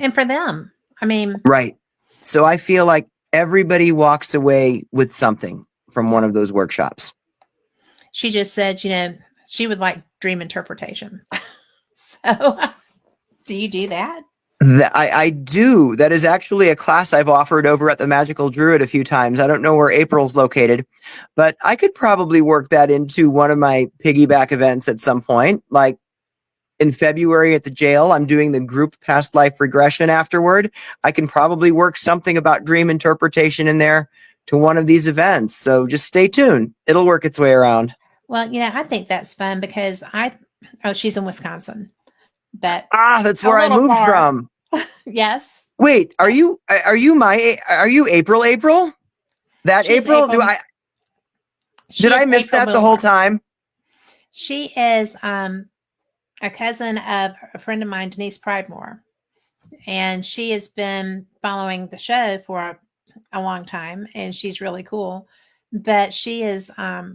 And for them, I mean, right. So I feel like everybody walks away with something from one of those workshops. She just said, she would like dream interpretation. So do you do that? I do. That is actually a class I've offered over at the Magical Druid a few times. I don't know where April's located, but I could probably work that into one of my piggyback events at some point. Like in February at the jail, I'm doing the group past life regression afterward. I can probably work something about dream interpretation in there to one of these events. So just stay tuned. It'll work its way around. Well, I think that's fun because she's in Wisconsin, but That's a where I little moved far. from. Yes. Wait, are you April? That She's April? April. Did I miss April that the whole Milner. time? She is a cousin of a friend of mine, Denise Pridemore, and she has been following the show for a long time, and she's really cool. But she is her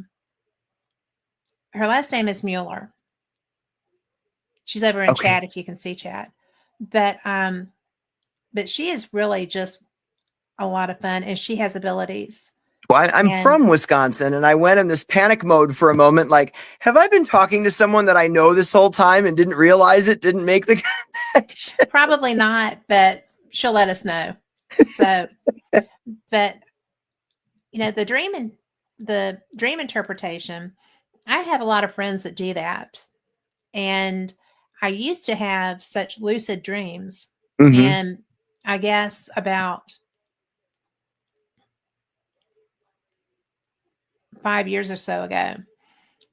last name is Mueller. She's over in chat if you can see chat. But she is really just a lot of fun, and she has abilities. Well, I'm from Wisconsin, and I went in this panic mode for a moment. Like, have I been talking to someone that I know this whole time and didn't realize it, didn't make the connection? Probably not, but she'll let us know. So, but the dream interpretation, I have a lot of friends that do that, and I used to have such lucid dreams, and I guess about 5 years or so ago,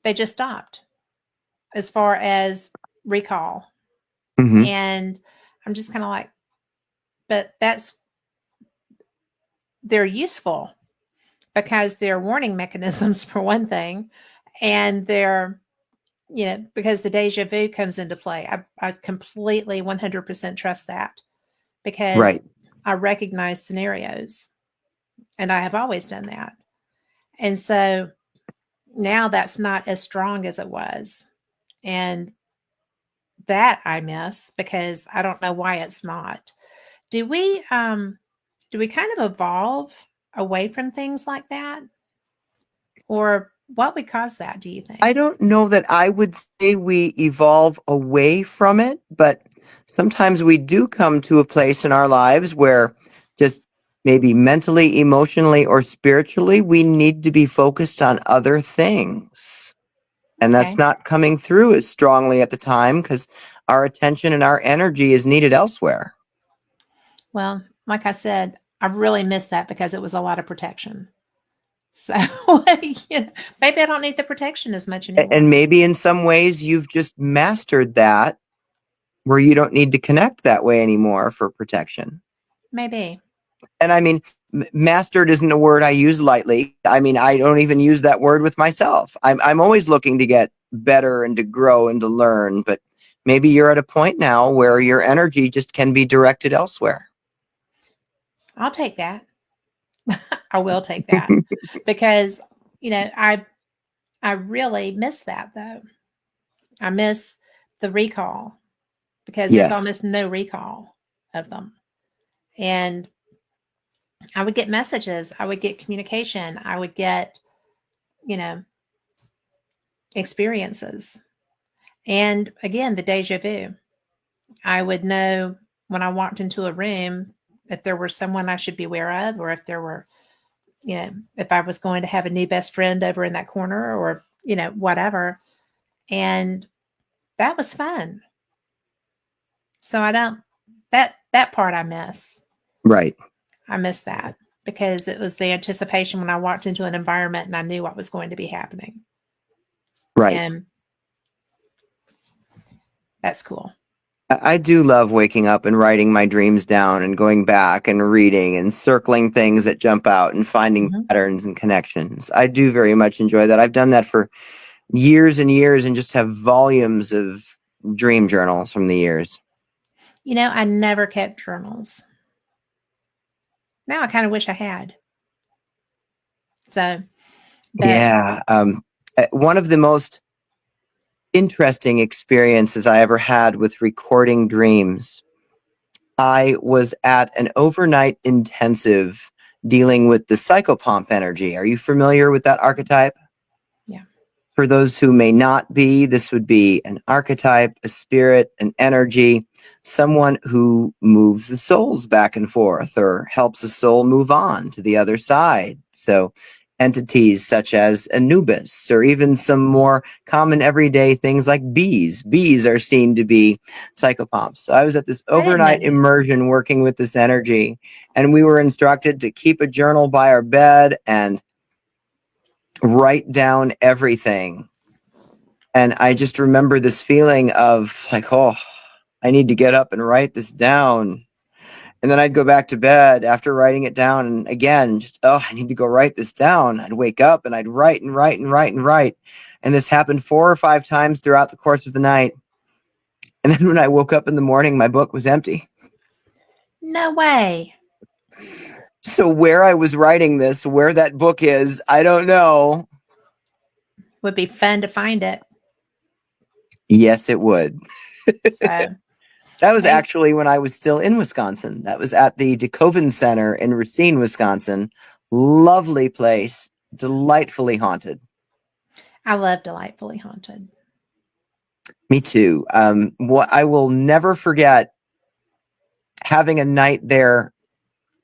they just stopped as far as recall. And I'm just kind of like, but they're useful because they're warning mechanisms for one thing, and they're, because the deja vu comes into play. I completely 100% trust that because I recognize scenarios, and I have always done that. And so now that's not as strong as it was. And that I miss because I don't know why it's not. Do we kind of evolve away from things like that? Or what would cause that, do you think? I don't know that I would say we evolve away from it, but sometimes we do come to a place in our lives where just maybe mentally, emotionally, or spiritually, we need to be focused on other things. And that's not coming through as strongly at the time because our attention and our energy is needed elsewhere. Well, like I said, I really missed that because it was a lot of protection. So maybe I don't need the protection as much anymore. And maybe in some ways you've just mastered that where you don't need to connect that way anymore for protection. Maybe. And I mean, mastered isn't a word I use lightly. I mean, I don't even use that word with myself. I'm always looking to get better and to grow and to learn, but maybe you're at a point now where your energy just can be directed elsewhere. I'll take that. I will take that because, I really miss that though. I miss the recall because there's almost no recall of them. And I would get messages, I would get communication, I would get, experiences. And again, the deja vu. I would know when I walked into a room if there were someone I should be aware of, or if there were, if I was going to have a new best friend over in that corner, or, whatever. And that was fun. So I don't, that part I miss. Right. I miss that because it was the anticipation when I walked into an environment and I knew what was going to be happening. Right. And that's cool. I do love waking up and writing my dreams down and going back and reading and circling things that jump out and finding Mhm. patterns and connections. I do very much enjoy that. I've done that for years and years and just have volumes of dream journals from the years. I never kept journals. Now I kind of wish I had. So, but Yeah. One of the most interesting experiences I ever had with recording dreams, I was at an overnight intensive dealing with the psychopomp energy. Are you familiar with that archetype? yeah, For those who may not be, this would be an archetype, a spirit, an energy, someone who moves the souls back and forth or helps a soul move on to the other side. So entities such as Anubis, or even some more common everyday things like bees. Bees are seen to be psychopomps. So I was at this I didn't know overnight that. immersion working with this energy, and we were instructed to keep a journal by our bed and write down everything. And I just remember this feeling of like, oh, I need to get up and write this down. And then I'd go back to bed after writing it down. And again, just, oh, I need to go write this down. I'd wake up and I'd write and write and write and write. And this happened 4 or 5 times throughout the course of the night. And then when I woke up in the morning, my book was empty. No way. So where I was writing this, where that book is, I don't know. Would be fun to find it. Yes, it would. So, That was hey, actually when I was still in Wisconsin. That was at the DeKoven Center in Racine, Wisconsin. Lovely place, delightfully haunted. I love Delightfully Haunted. Me too. What I will never forget having a night there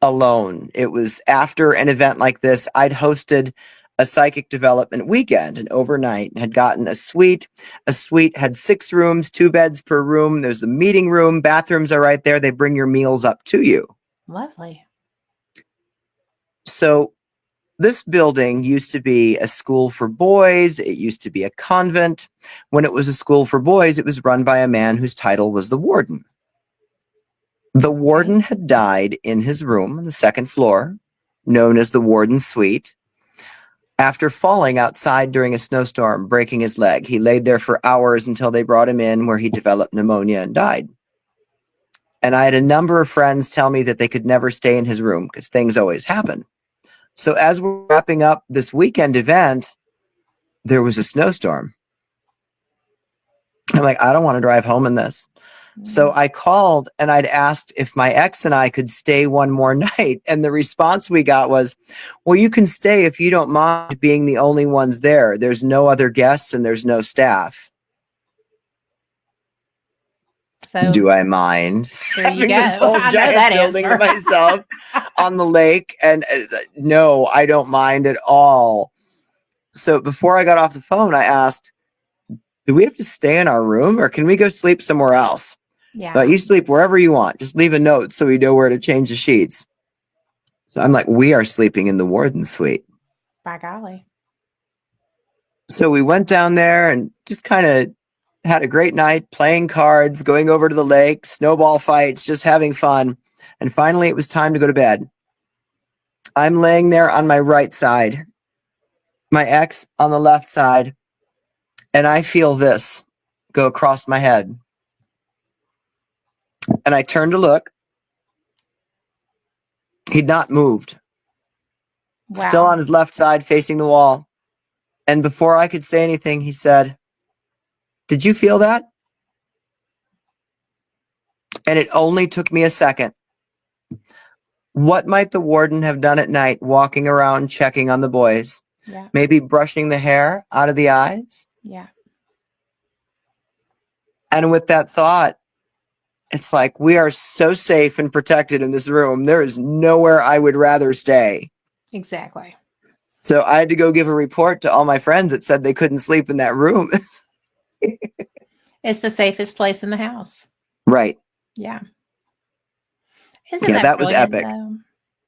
alone. It was after an event like this. I'd hosted a psychic development weekend, and overnight had gotten a suite. A suite had 6 rooms, 2 beds per room. There's a meeting room. Bathrooms are right there. They bring your meals up to you. Lovely. So this building used to be a school for boys. It used to be a convent. When it was a school for boys, it was run by a man whose title was the warden. The Okay. warden had died in his room on the 2nd floor, known as the warden's suite, after falling outside during a snowstorm, breaking his leg. He laid there for hours until they brought him in, where he developed pneumonia and died. And I had a number of friends tell me that they could never stay in his room because things always happen. So as we're wrapping up this weekend event, there was a snowstorm. I'm like, I don't want to drive home in this. So Mm. I called and I'd asked if my ex and I could stay one more night. And the response we got was, well, you can stay if you don't mind being the only ones there. There's no other guests and there's no staff. So Do I mind there you having go. this whole I know giant that building to answer. myself on the lake? And no, I don't mind at all. So before I got off the phone, I asked, do we have to stay in our room or can we go sleep somewhere else? Yeah, But you sleep wherever you want. Just leave a note so we know where to change the sheets. So I'm like, we are sleeping in the warden suite. by golly. So we went down there and just kind of had a great night playing cards, going over to the lake, snowball fights, just having fun. And finally, it was time to go to bed. I'm laying there on my right side, my ex on the left side, and I feel this go across my head. And I turned to look. He'd not moved, still Wow. on his left side facing the wall. And before I could say anything, he said, did you feel that? And it only took me a second. What might the warden have done at night, walking around checking on the boys? Yeah. Maybe brushing the hair out of the eyes? Yeah. And with that thought, it's like, we are so safe and protected in this room. There is nowhere I would rather stay. Exactly. So I had to go give a report to all my friends that said they couldn't sleep in that room. It's the safest place in the house. Right. Yeah. Isn't Yeah, that that was brilliant, epic. though?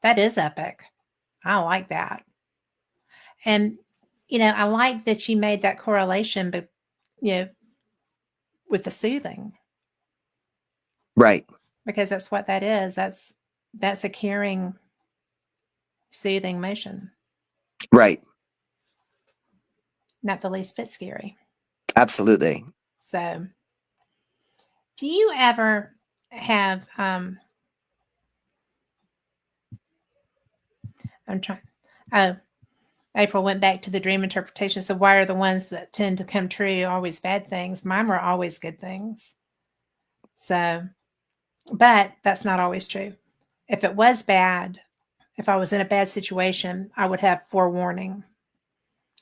That is epic. I like that. And, I like that you made that correlation, but, you know, with the soothing, Right. because that's what that is. That's a caring, soothing motion, Right. not the least bit scary. Absolutely. So, do you ever have, I'm trying, oh, April went back to the dream interpretation. So, why are the ones that tend to come true always bad things? Mine were always good things. So, but that's not always true. If it was bad, if I was in a bad situation, I would have forewarning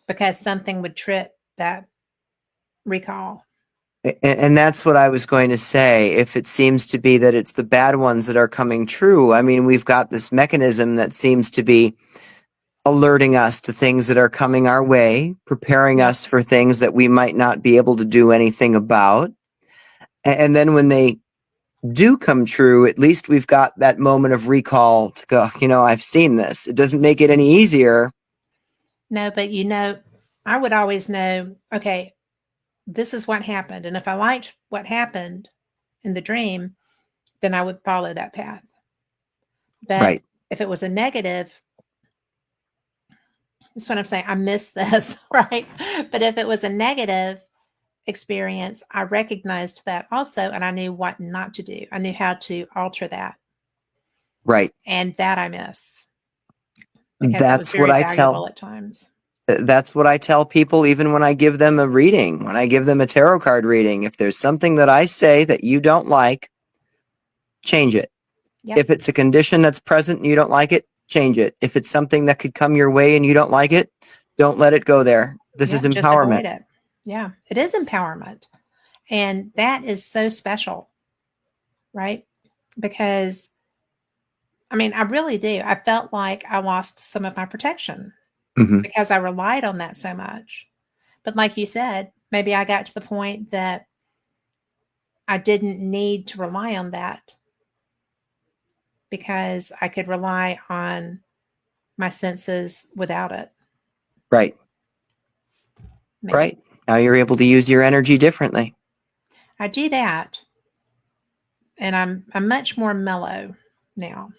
because something would trip that recall. And that's what I was going to say. If it seems to be that it's the bad ones that are coming true, I mean, we've got this mechanism that seems to be alerting us to things that are coming our way, preparing Yeah. us for things that we might not be able to do anything about. And then when they do come true, at least we've got that moment of recall to go, I've seen this. It doesn't make it any easier. No, but I would always know, okay, this is what happened. And if I liked what happened in the dream, then I would follow that path. But Right. if it was a negative, that's what I'm saying. I missed this, right? But if it was a negative experience, I recognized that also, and I knew what not to do. I knew how to alter that. Right. And that I miss because it was That's what very I valuable tell. at times. That's what I tell people, even when I give them a reading, when I give them a tarot card reading. If there's something that I say that you don't like, change it. Yep. If it's a condition that's present and you don't like it, change it. If it's something that could come your way and you don't like it, don't let it go there. This is Yep. Just avoid empowerment. it. Yeah. It is empowerment. And that is so special, right? Because I really do. I felt like I lost some of my protection Hmm. because I relied on that so much. But like you said, maybe I got to the point that I didn't need to rely on that because I could rely on my senses without it. Right. Maybe Right. Now you're able to use your energy differently. I do that, and I'm much more mellow now,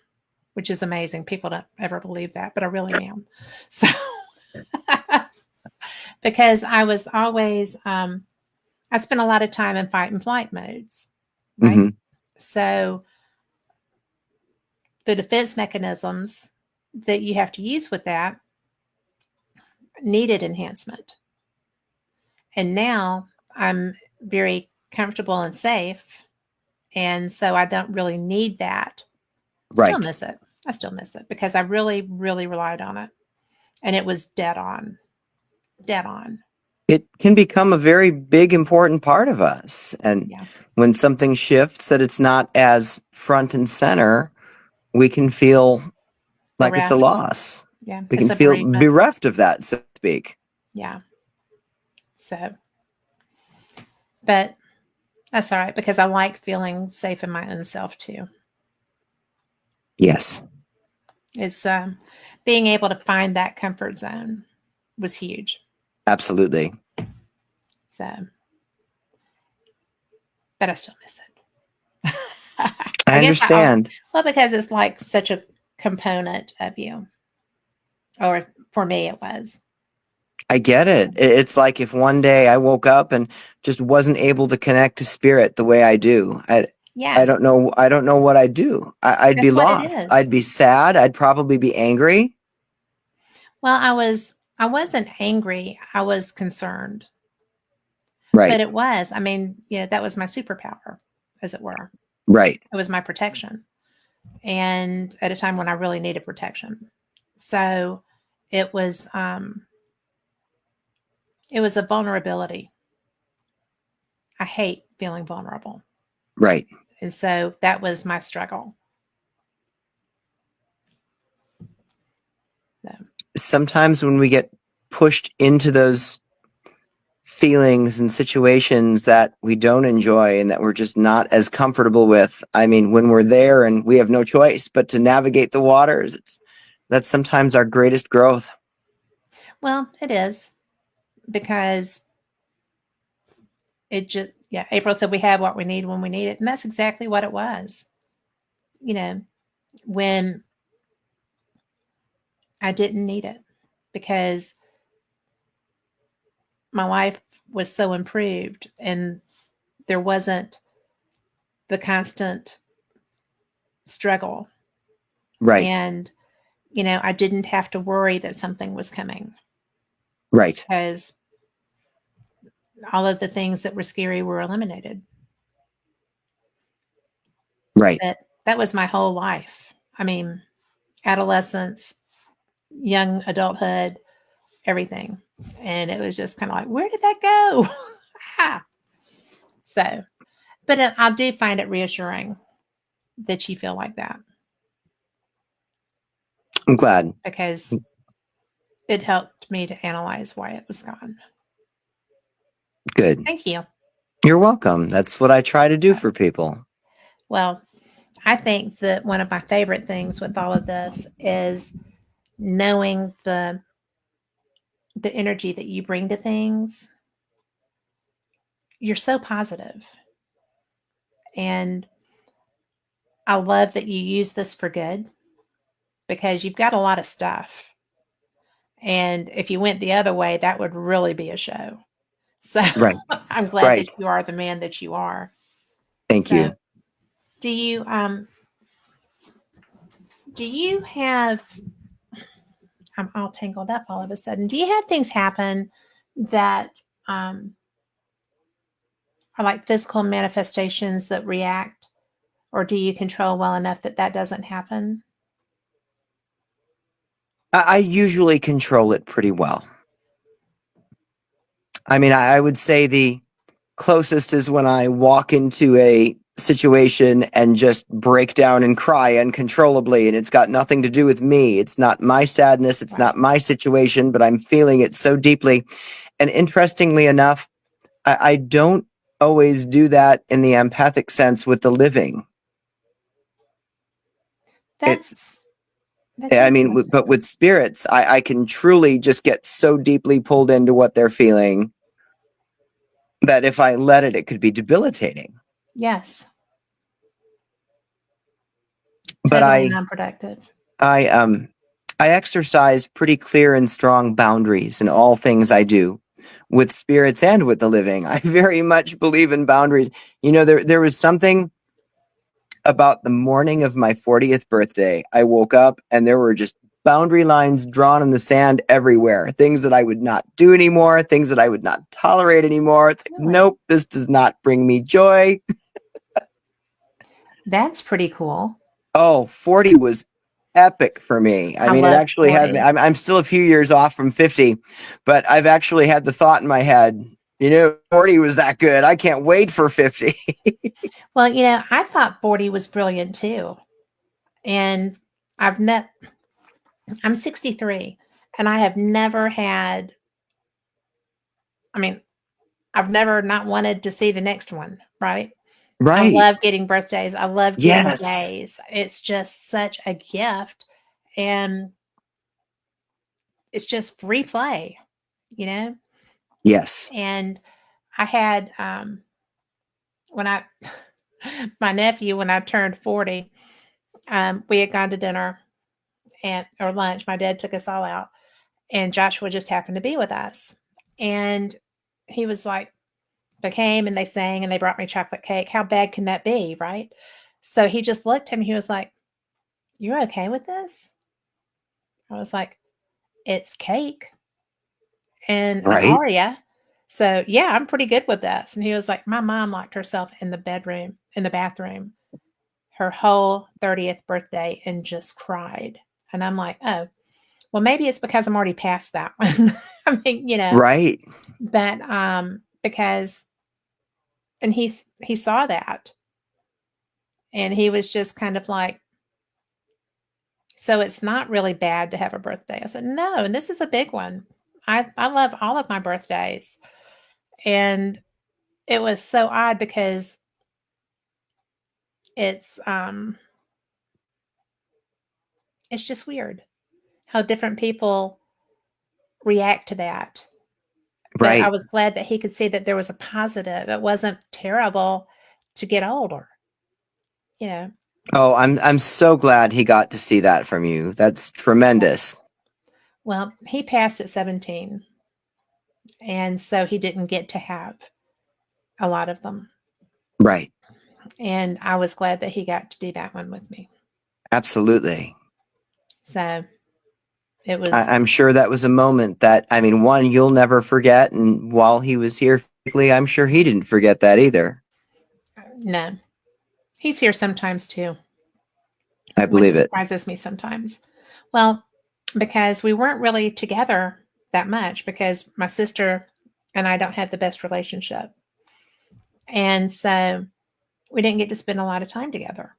which is amazing. People don't ever believe that, but I really am. So because I was always I spent a lot of time in fight and flight modes, right? Hmm. So the defense mechanisms that you have to use with that needed enhancement. And now I'm very comfortable and safe. And so I don't really need that. Still Right. miss it. I still miss it because I really, really relied on it. And it was dead on, dead on. It can become a very big, important part of us. And Yeah. when something shifts that it's not as front and center, we can feel like it's a Bereft. loss. Yeah. We It's can a feel bereavement. bereft of that, so to speak. Yeah. So, but that's all right because I like feeling safe in my own self too. Yes, It's being able to find that comfort zone was huge. absolutely. So, but I still miss it. I I guess understand. well, because it's like such a component of you, or for me, it was. I get it. It's like if one day I woke up and just wasn't able to connect to spirit the way I do. I Yes, don't know. I don't know what I'd do. I'd be that's what it lost. is. I'd be sad. I'd probably be angry. Well, I wasn't angry. I was concerned, but Right. it was. That was my superpower, as it were. Right. It was my protection, and at a time when I really needed protection. So it was um, it was a vulnerability I hate feeling vulnerable. Right. And so that was my struggle. So, Sometimes when we get pushed into those feelings and situations that we don't enjoy and that we're just not as comfortable with, I mean, when we're there and we have no choice but to navigate the waters, that's sometimes our greatest growth. well, it is because it just, yeah, April said we have what we need when we need it. And that's exactly what it was. You know, when I didn't need it because my life was so improved and there wasn't the constant struggle. Right. And, I didn't have to worry that something was coming Right. because all of the things that were scary were eliminated. Right. But that was my whole life. I mean, adolescence, young adulthood, everything. And it was just kind of like, where did that go? Ah. So, but I do find it reassuring that you feel like that I'm glad. because it helped me to analyze why it was gone. Good. Thank you. You're welcome. That's what I try to do for people. Well, I think that one of my favorite things with all of this is knowing the energy that you bring to things. You're so positive, and I love that you use this for good because you've got a lot of stuff. And if you went the other way, that would really be a show. So Right. I'm glad Right. that you are the man that you are. Thank So you. do you have, I'm all tangled up all of a sudden. Do you have things happen that um are like physical manifestations that react, or do you control well enough that that doesn't happen? I usually control it pretty well. I mean, I would say the closest is when I walk into a situation and just break down and cry uncontrollably, and it's got nothing to do with me. It's not my sadness, it's Right. not my situation, but I'm feeling it so deeply. And interestingly enough, I don't always do that in the empathic sense with the living. It, That's that's I mean, but interesting. with spirits, I can truly just get so deeply pulled into what they're feeling that if I let it, it could be debilitating. Yes, But totally non-productive. I um I exercise pretty clear and strong boundaries in all things I do with spirits and with the living. I very much believe in boundaries. You know, there was something about the morning of my 40th birthday. I woke up and there were just boundary lines drawn in the sand everywhere. Things that I would not do anymore, things that I would not tolerate anymore. It's like, Really? nope, this does not bring me joy. That's pretty cool. Oh, 40 was epic for me. I I mean, it love actually has me. 40. I'm still a few years off from 50, but I've actually had the thought in my head, 40 was that good. I can't wait for 50. Well, I thought 40 was brilliant too. And I've met I'm 63 and I have never had, I mean, I've never not wanted to see the next one, right? I Right. love getting birthdays. I love getting Yes. days. It's just such a gift. And it's just free play, you know? Yes. And I had when I my nephew, when I turned 40, we had gone to dinner and or lunch. My dad took us all out, and Joshua just happened to be with us. And he was like, they came and they sang and they brought me chocolate cake. How bad can that be, right? So he just looked at me. He was like, "You're okay with this?" I was like, "It's cake." And how Right. are you? So yeah, I'm pretty good with this. And he was like, my mom locked herself in the bathroom, her whole 30th birthday and just cried. And I'm like, oh, well, maybe it's because I'm already past that one. I mean, Right. but because And he saw that, and he was just kind of like, so it's not really bad to have a birthday. I said, no, and this is a big one. I love all of my birthdays. And it was so odd because it's um it's just weird how different people react to that. But I Right. was glad that he could see that there was a positive. It wasn't terrible to get older, you know. Oh, I'm so glad he got to see that from you. That's tremendous. Well, he passed at 17, and so he didn't get to have a lot of them. Right. And I was glad that he got to do that one with me. Absolutely. So it was I'm sure that was a moment that, I mean, one, you'll never forget. And while he was here physically, I'm sure he didn't forget that either. no. He's here sometimes too, I which believe it. surprises me sometimes. Well, because we weren't really together that much because my sister and I don't have the best relationship. And so we didn't get to spend a lot of time together.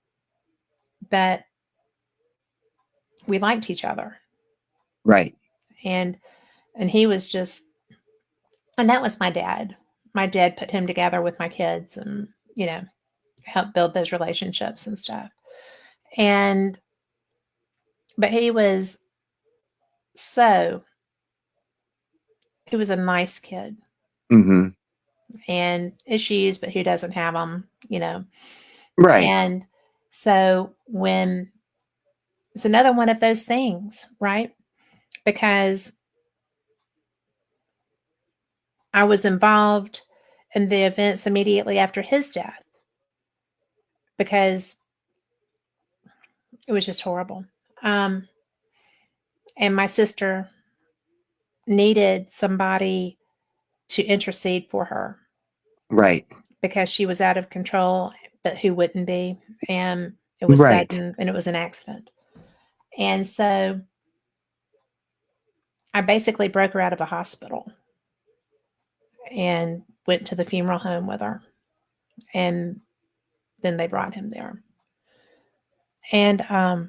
But we liked each other. Right. And he was just, and that was my dad. My dad put him together with my kids and, helped build those relationships and stuff. And but so he was a nice kid Mm-hmm. and issues, but who doesn't have them. Right. And so when it's another one of those things, right? Because I was involved in the events immediately after his death because it was just horrible. Um, and my sister needed somebody to intercede for her Right. because she was out of control, but who wouldn't be? And it was Right. sudden and it was an accident. And so I basically broke her out of a hospital and went to the funeral home with her. And then they brought him there. And I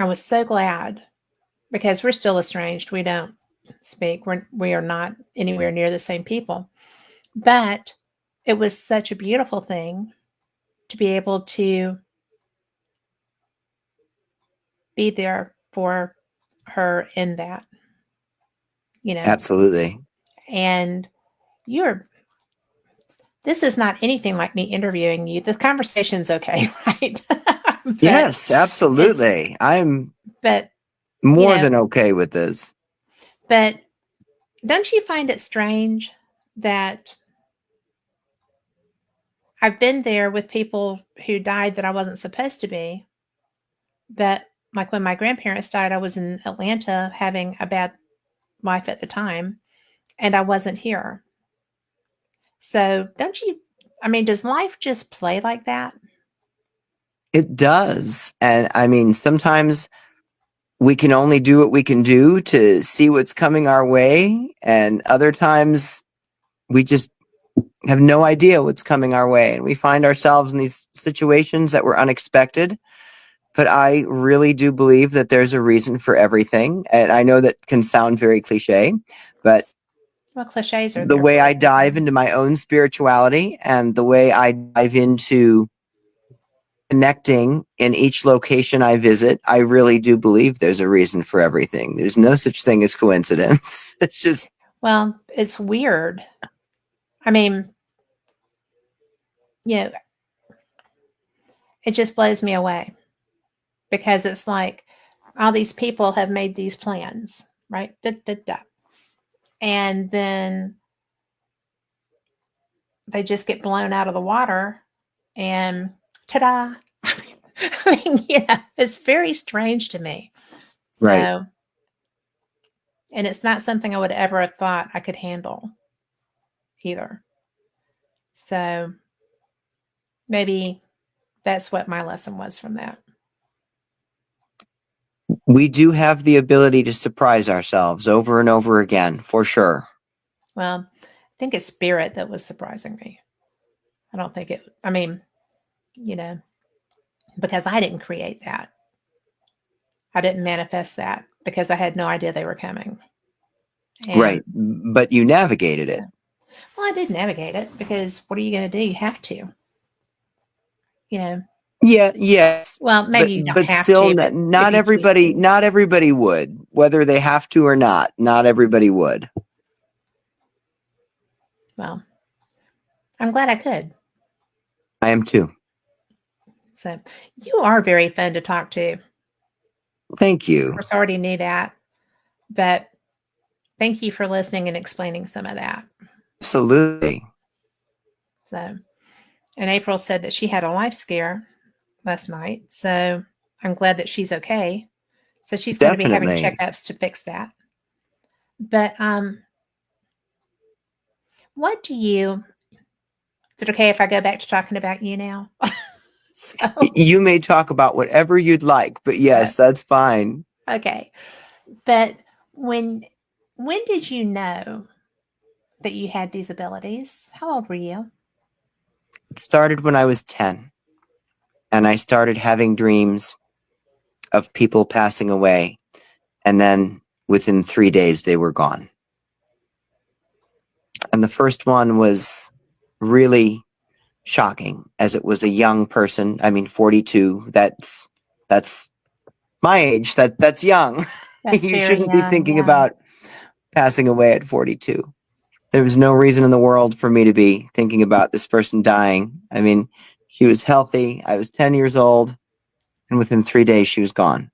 was so glad because we're still estranged. We don't speak. We are not anywhere near the same people. But it was such a beautiful thing to be able to be there for her in that, you know. Absolutely. And you're this is not anything like me interviewing you. The conversation's okay, right? but Yes, it's absolutely. I'm but you more know, than okay with this. but don't you find it strange that I've been there with people who died that I wasn't supposed to be, but like when my grandparents died, I was in Atlanta having a bad life at the time and I wasn't here. So don't you I mean, does life just play like that? It does. And I mean, sometimes we can only do what we can do to see what's coming our way. And other times we just have no idea what's coming our way. And we find ourselves in these situations that were unexpected. But I really do believe that there's a reason for everything. And I know that can sound very cliche, but Well, cliches are the there way for a I dive reason. into my own spirituality and the way I dive into connecting in each location I visit, I really do believe there's a reason for everything. There's no such thing as coincidence. It's just Well, it's weird. I mean, you know, it just blows me away because it's like all these people have made these plans, right? Da, da, da. And then they just get blown out of the water and ta-da. It's very strange to me. right. So, and it's not something I would ever have thought I could handle either. So maybe that's what my lesson was from that. We do have the ability to surprise ourselves over and over again, for sure. Well, I think it's spirit that was surprising me. don't think it, I mean, you know, because I didn't create that. I didn't manifest that because I had no idea they were coming. And Right. But you navigated it. well, I did navigate it because what are you going to do? You have to, you know. Yeah, yes. Well, maybe you don't But have still to, but if you choose to, not everybody would, whether they have to or not. Not everybody would. well, I'm glad I could. I am too. So you are very fun to talk to. Of Thank you. course, I already knew that, but thank you for listening and explaining some of that. Absolutely. So, and April said that she had a life scare last night. So I'm glad that she's okay. So she's going to be having Definitely. checkups to fix that. But what do you? Is it okay if I go back to talking about you now? So, You may talk about whatever you'd like, but so yes, that's fine. okay. But when when did you know that you had these abilities? How old were you? It started when I was 10, and I started having dreams of people passing away, and then within 3 days, they were gone. And the first one was really shocking, as it was a young person. I mean, 42. That's my age. That's young. That's You very shouldn't be young. thinking Yeah. about passing away at 42. There was no reason in the world for me to be thinking about this person dying. I mean, she was healthy. I was 10 years old, and within 3 days, she was gone.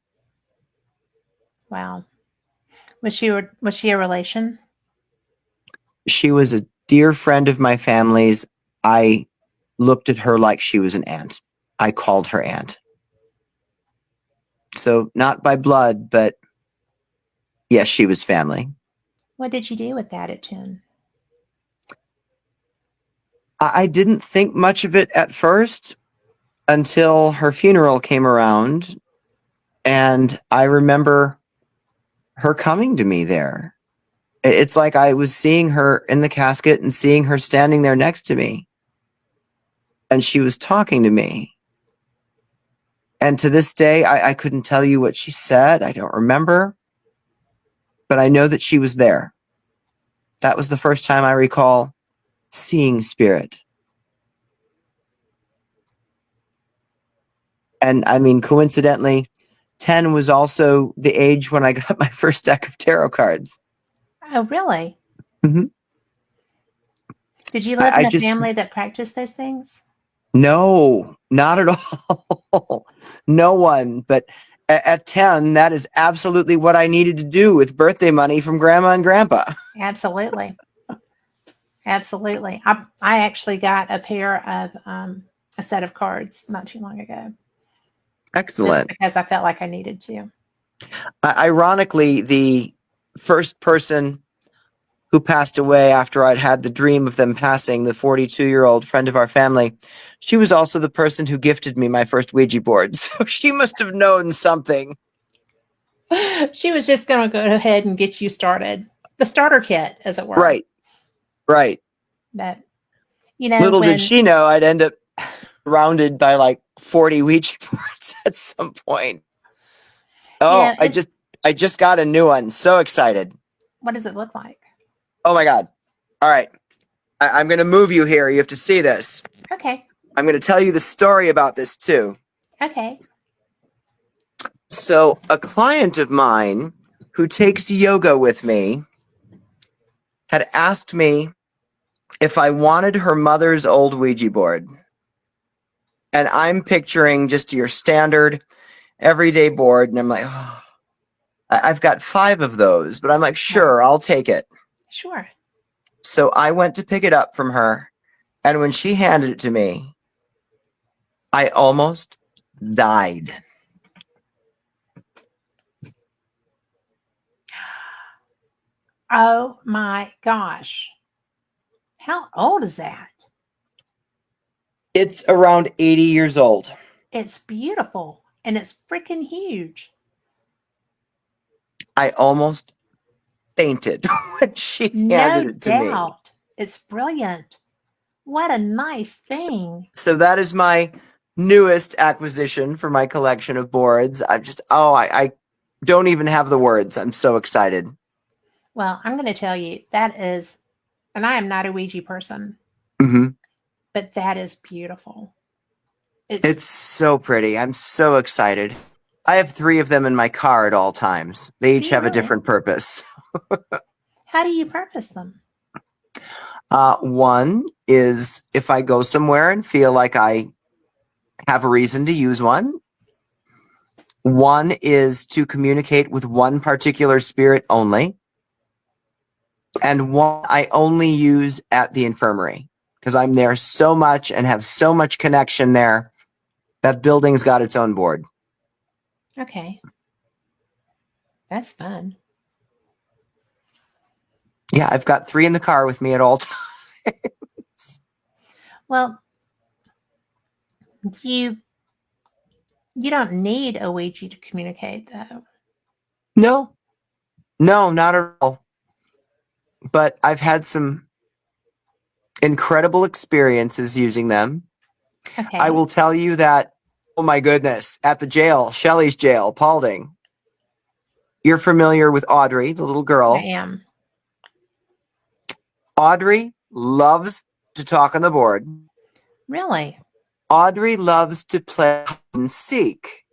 Wow. Was she a relation? She was a dear friend of my family's. I looked at her like she was an aunt. I called her aunt. So, not by blood, but yes, she was family. What did you do with that at 10? I didn't think much of it at first until her funeral came around, and I remember her coming to me there. It's like I was seeing her in the casket and seeing her standing there next to me, and she was talking to me. And to this day, I couldn't tell you what she said. I don't remember, but I know that she was there. That was the first time I recall seeing spirit. And I mean, coincidentally, 10 was also the age when I got my first deck of tarot cards. Oh, really? Mhm. Did you live I in a just, family that practiced those things? no, not at all. No one. But at 10, that is absolutely what I needed to do with birthday money from grandma and grandpa. Absolutely. Absolutely. I actually got a pair of a set of cards not too long ago just Excellent. because I felt like I needed to. Ironically, the first person who passed away after I'd had the dream of them passing, the 42-year-old friend of our family, she was also the person who gifted me my first Ouija board. So she must have known something. She was just going to go ahead and get you started. The starter kit, as it were. Right, right. But, Little did when, she know I'd end up surrounded by like 40 Ouija boards at some point. Oh, it's, I just got a new one. So excited. what does it look like? Oh my God. All right. I'm going to move you here. You have to see this. Okay. I'm going to tell you the story about this too. Okay. So, a client of mine who takes yoga with me had asked me if I wanted her mother's old Ouija board. And I'm picturing just your standard everyday board. And I'm like, oh, I've got 5 of those, but I'm like, Right. sure, I'll take it. Sure. So I went to pick it up from her. And when she handed it to me, I almost died. Oh my gosh. How old is that? It's around 80 years old. It's beautiful and it's freaking huge. I almost fainted when she handed No it to me. doubt. It's brilliant. What a nice thing. So that is my newest acquisition for my collection of boards. I don't even have the words. I'm so excited. Well, I'm going to tell you that is, and I am not a Ouija person, Hmm. but that is beautiful. It's, It's so pretty. I'm so excited. I have 3 of them in my car at all times. They do each you have a really? different purpose. How do you purpose them? One is if I go somewhere and feel like I have a reason to use one. One is to communicate with one particular spirit only. And one I only use at the infirmary because I'm there so much and have so much connection there. That building's got its own board. Okay, that's fun. Yeah, I've got 3 in the car with me at all times. Well, you you don't need a Ouija to communicate, though. No, no, not at all. But I've had some incredible experiences using them. I Okay, will tell you that, oh my goodness, at the jail, Shelley's jail, Paulding, you're familiar with Audrey, the little I girl. am. Audrey loves to talk on the board. Really? Audrey loves to play hide and seek,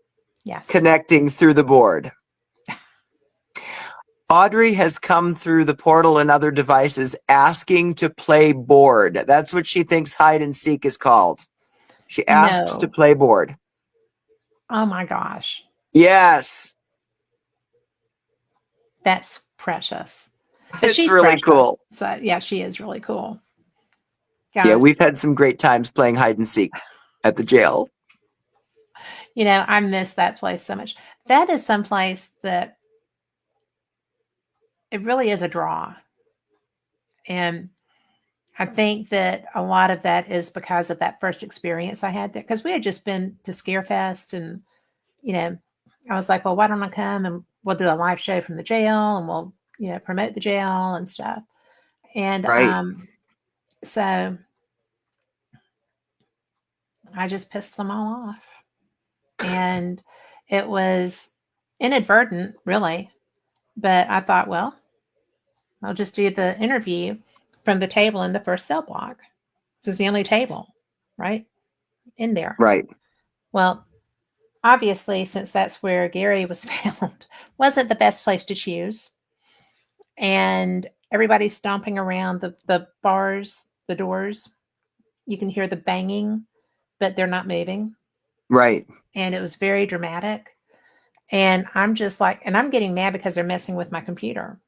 Yes. connecting through the board. Audrey has come through the portal and other devices asking to play board. That's what she thinks hide and seek is called. She asks to No. play board. Oh my gosh. Yes, That's precious. But it's she's really precious. cool. So, yeah, she is really cool. Yeah, Gosh. we've had some great times playing hide and seek at the jail. I miss that place so much. That is some place that it really is a draw. And I think that a lot of that is because of that first experience I had there. Because we had just been to Scarefest, and you know, I was like, well, why don't I come and we'll do a live show from the jail, and we'll promote the jail and stuff. And Right, so I just pissed them all off, and it was inadvertent, really. But I thought, well, I'll just do the interview from the table in the first cell block. This is the only table, right, in there. right, Well, obviously, since that's where Gary was found, wasn't the best place to choose. And everybody's stomping around the bars, the doors. You can hear the banging, but they're not moving. right, And it was very dramatic. And I'm just like, and I'm getting mad because they're messing with my computer.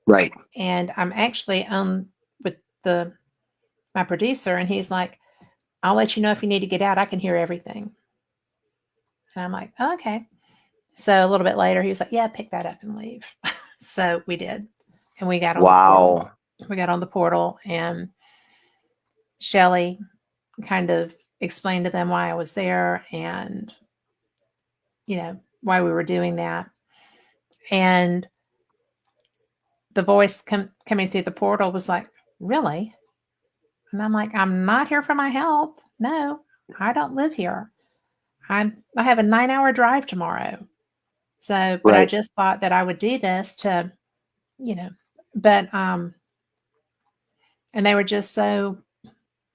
right, And I'm actually on with the my producer, and he's like, I'll let you know if you need to get out. I can hear everything. And I'm like, oh, okay. So a little bit later, he was like, yeah, pick that up and leave. So we did. And we got on the portal. wow, We got on the portal, and Shelly kind of explained to them why I was there and, why we were doing that. And the voice coming through the portal was like, really? And I'm like, I'm not here for my health. No, I don't live here. I have a 9-hour drive tomorrow. So, but I right, just thought that I would do this to, you know, but and they were just so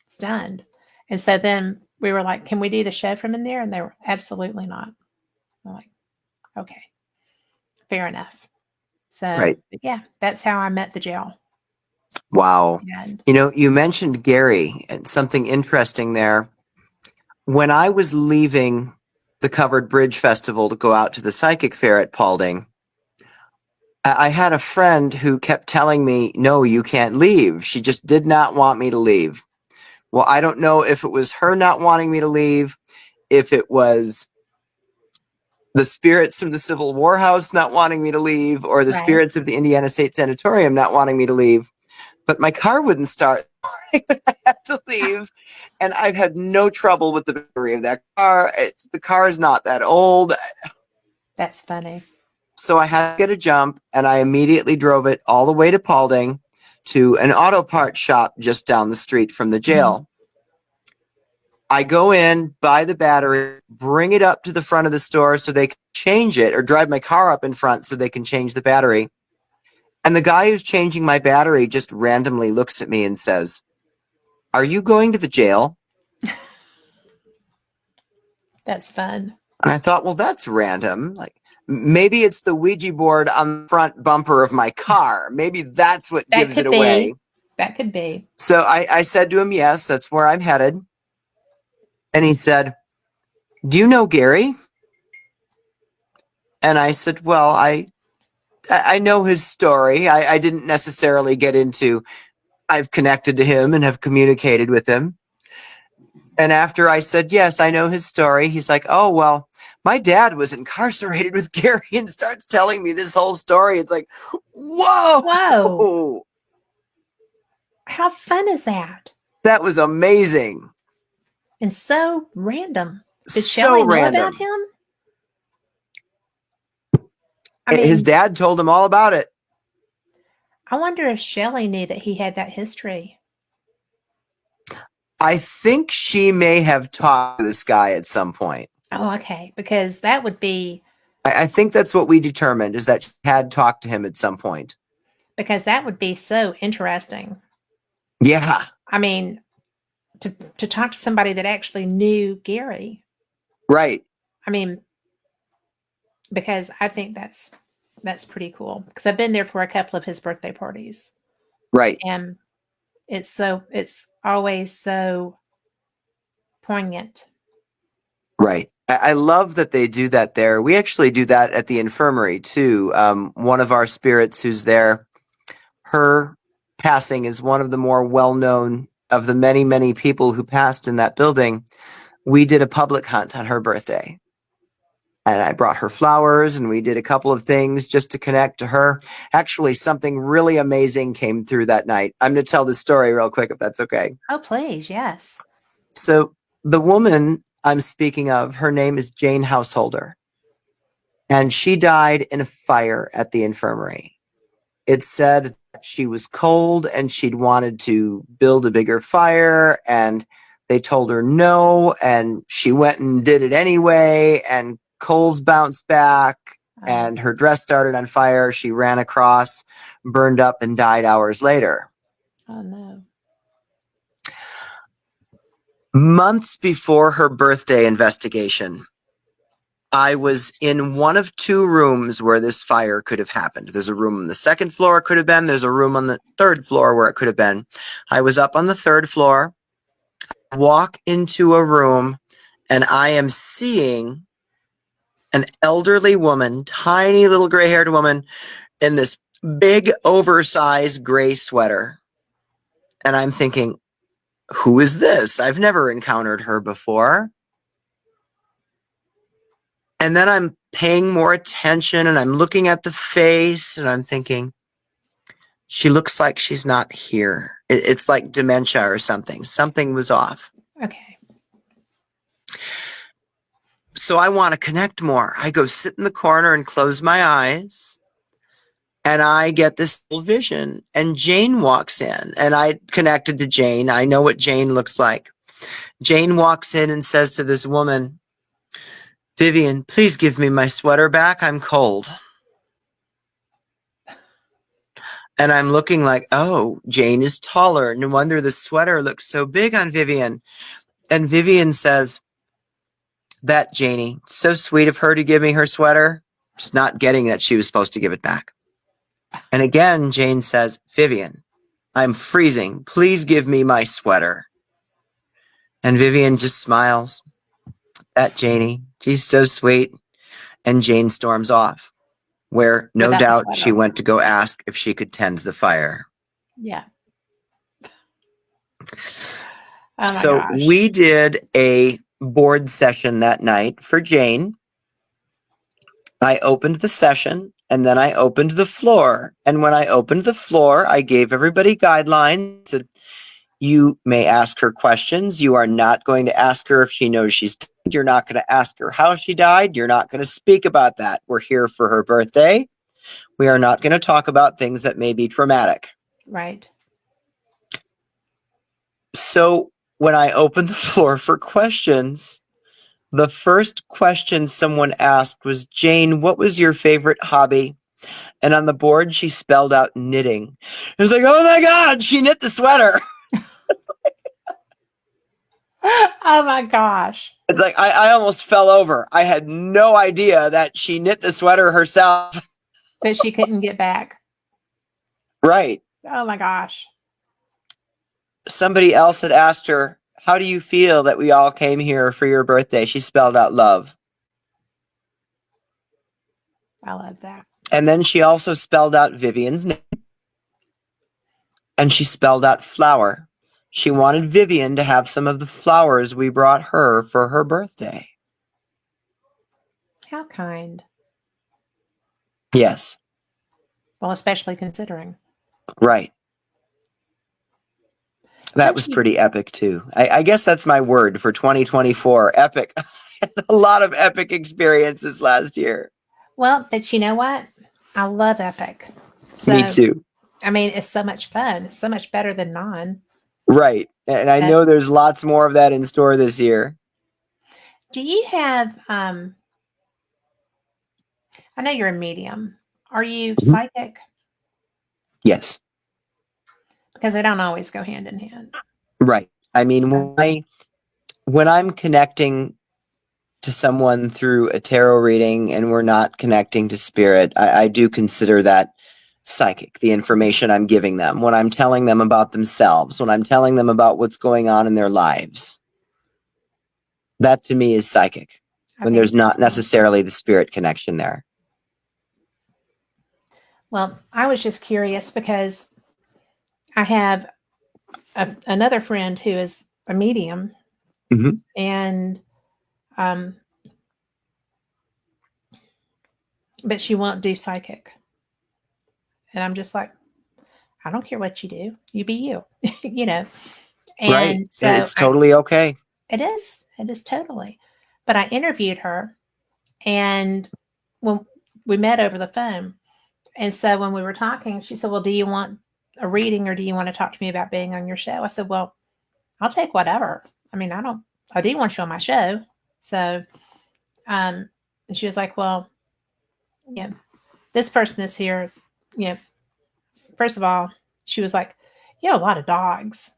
stunned. And so then we were like, can we do the show from in there? And they were absolutely not. I'm like, okay, fair enough. So, right. but yeah, that's how I met the jail. Wow. And You mentioned Gary and something interesting there. When I was leaving the Covered Bridge Festival to go out to the psychic fair at Paulding, I had a friend who kept telling me, no, you can't leave. She just did not want me to leave. Well, I don't know if it was her not wanting me to leave, if it was the spirits from the Civil War house not wanting me to leave, or the right, spirits of the Indiana State Sanatorium not wanting me to leave. But my car wouldn't start when I had to leave. And I've had no trouble with the battery of that car. The car is not that old. that's funny. So I had to get a jump, and I immediately drove it all the way to Paulding to an auto parts shop just down the street from the jail. I go in, buy the battery, bring it up to the front of the store so they can change it, or drive my car up in front so they can change the battery. And the guy who's changing my battery just randomly looks at me and says, "Are you going to the jail?" That's fun. And I thought, well, that's random. Like, maybe it's the Ouija board on the front bumper of my car. Maybe that's what That gives it could away. be. That could be. So I said to him, yes, that's where I'm headed. And he said, "Do you know Gary?" And I said, well, I know his story. I didn't necessarily get into, I've connected to him and have communicated with him. And after I said, yes, I know his story, he's like, "Oh, well, my dad was incarcerated with Gary," and starts telling me this whole story. It's like, whoa, Whoa. How fun is that? that was amazing. And so random. Did So Shelley know random. about him? His dad told him all about it. I wonder if Shelley knew that he had that history. I think she may have talked to this guy at some point. Oh, okay. Because that would be, I think that's what we determined, is that she had talked to him at some point. because that would be so interesting. Yeah. I mean, to talk to somebody that actually knew Gary. Right. I mean, because I think that's pretty cool. Because I've been there for a couple of his birthday parties. Right. And it's always so poignant. Right. I love that they do that there. We actually do that at the infirmary too. One of our spirits who's there, her passing is one of the more well-known of the many, many people who passed in that building. We did a public hunt on her birthday. And I brought her flowers, and we did a couple of things just to connect to her. Actually, something really amazing came through that night. I'm going to tell this story real quick, if that's okay. Oh, please. Yes. So the woman I'm speaking of, her name is Jane Householder. And she died in a fire at the infirmary. It said that she was cold and she'd wanted to build a bigger fire, and they told her no, and she went and did it anyway, and coals bounced back, and her dress started on fire. She ran across, burned up, and died hours later. Oh, no. Months before her birthday investigation, I was in one of two rooms where this fire could have happened. There's a room on the second floor it could have been. There's a room on the third floor where it could have been. I was up on the third floor, walk into a room, and I am seeing an elderly woman, tiny little gray-haired woman, in this big, oversized gray sweater. And I'm thinking, who is this? I've never encountered her before. And then I'm paying more attention, and I'm looking at the face, and I'm thinking, she looks like she's not here. It's like dementia or something. Something was off. Okay. So I want to connect more. I go sit in the corner and close my eyes, and I get this little vision, and Jane walks in, and I connected to Jane. I know what Jane looks like. Jane walks in and says to this woman, "Vivian, please give me my sweater back. I'm cold." And I'm looking like, oh, Jane is taller. No wonder the sweater looks so big on Vivian. And Vivian says, "That Janie, so sweet of her to give me her sweater." Just not getting that she was supposed to give it back. And again, Jane says, "Vivian, I'm freezing. Please give me my sweater." And Vivian just smiles. That Janie, she's so sweet. And Jane storms off, where no Without the doubt she sweater. went to go ask if she could tend the fire. Yeah. Oh, my So gosh. we did a board session that night for Jane. I opened the session, and then I opened the floor. And when I opened the floor, I gave everybody guidelines. Said, you may ask her questions. You are not going to ask her if she knows she's dead. You're not going to ask her how she died. You're not going to speak about that. We're here for her birthday. We are not going to talk about things that may be traumatic. Right. So when I opened the floor for questions, the first question someone asked was, Jane, what was your favorite hobby? And on the board, she spelled out knitting. It was like, oh my God, she knit the sweater. Oh my gosh. It's like, I almost fell over. I had no idea that she knit the sweater herself. That she couldn't get back. Right. Oh my gosh. Somebody else had asked her, how do you feel that we all came here for your birthday? She spelled out love. I love that. And then she also spelled out Vivian's name. And she spelled out flower. She wanted Vivian to have some of the flowers we brought her for her birthday. How kind. Yes. Well, especially considering. Right. That Don't was you? pretty epic too. I guess that's my word for 2024. Epic. A lot of epic experiences last year. Well, but you know what? I love Epic. Me So, too. I mean, it's so much fun. It's so much better than non. Right. And I Uh, know there's lots more of that in store this year. do you have, I know you're a medium. Are you Mhm. psychic? Yes. Because they don't always go hand in hand. Right. I mean, So, when I'm connecting to someone through a tarot reading and we're not connecting to spirit, I do consider that psychic, the information I'm giving them, when I'm telling them about themselves, when I'm telling them about what's going on in their lives. That to me is psychic, I when think there's so not too. necessarily the spirit connection there. Well, I was just curious because I have another friend who is a medium, Mhm. and um, but she won't do psychic, and I'm just like, I don't care what you do, you be you, you know. Right. And And so it's totally okay. it is totally. But I interviewed her, and when we met over the phone, and so when we were talking, she said, "Well, do you want a reading or do you want to talk to me about being on your show?" I said, "Well, I'll take whatever. I mean, I do want you on my show." So, and she was like, "Well, yeah, this person is here. You know, first of all," she was like, "You have a lot of dogs."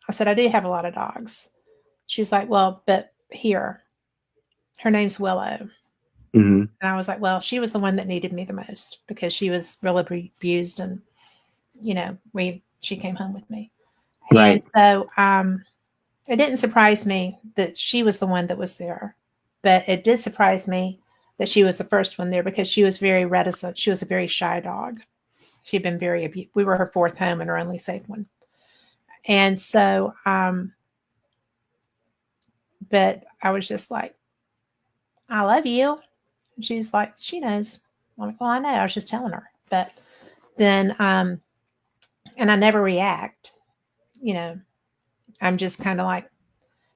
I said, "I do have a lot of dogs." She was like, "Well, but here, her name's Willow." Hmm. And I was like, "Well, she was the one that needed me the most because she was really abused, and she came home with me." And Right. so it didn't surprise me that she was the one that was there, but it did surprise me that she was the first one there because she was very reticent. She was a very shy dog. She'd been very abused. We were her fourth home and her only safe one. And so, but I was just like, "I love you." And she's like, "She knows." I'm like, "Well, I know. I was just telling her." But then, and I never react. You know, I'm just kind of like,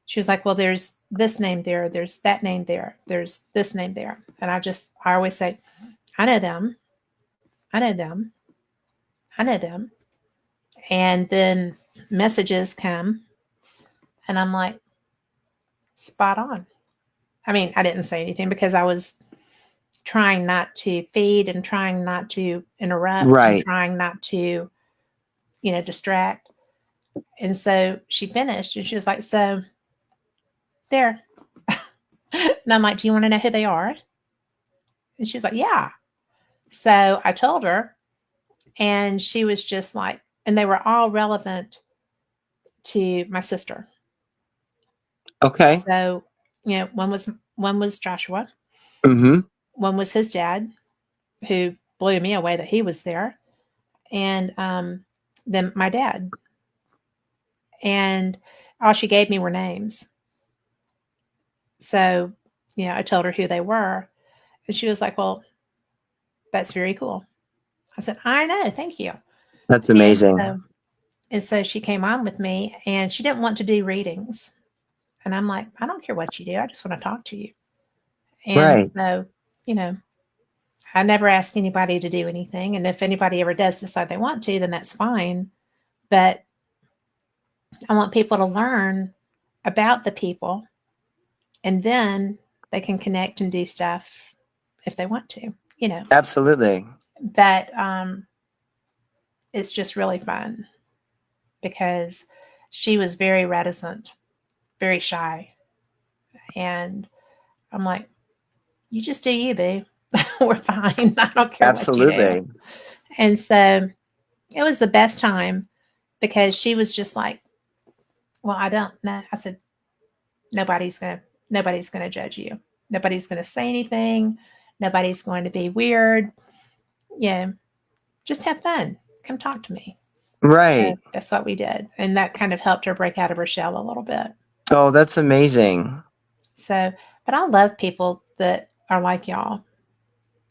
she was like, "Well, there's this name there, there's that name there, there's this name there." And I always say, "I know them, I know them, I know them." And then messages come, and I'm like, spot on. I mean, I didn't say anything because I was trying not to feed and trying not to interrupt and Right. trying not to, distract. And so she finished and she was like, "So there." And I'm like, "Do you want to know who they are?" And she was like, "Yeah." So I told her, and she was just like, and they were all relevant to my sister. Okay. So, one was Joshua, Hmm. one was his dad, who blew me away that he was there, and then my dad. And all she gave me were names. So, I told her who they were, and she was like, "Well, that's very cool." I said, "I know, thank you." That's And amazing. so she came on with me, and she didn't want to do readings. And I'm like, "I don't care what you do. I just want to talk to you." And Right. so, you know, I never ask anybody to do anything. And if anybody ever does decide they want to, then that's fine. But I want people to learn about the people, and then they can connect and do stuff if they want to, you know. Absolutely. But it's just really fun because she was very reticent, very shy. And I'm like, you just do you, boo. We're fine. I don't care what you do. Absolutely. And so it was the best time because she was just like, well, I don't know. I said, nobody's gonna nobody's gonna judge you. Nobody's gonna say anything. Nobody's going to be weird. Yeah, just have fun. Come talk to me. So Right. that's what we did. And that kind of helped her break out of her shell a little bit. Oh, that's amazing. So, but I love people that are like y'all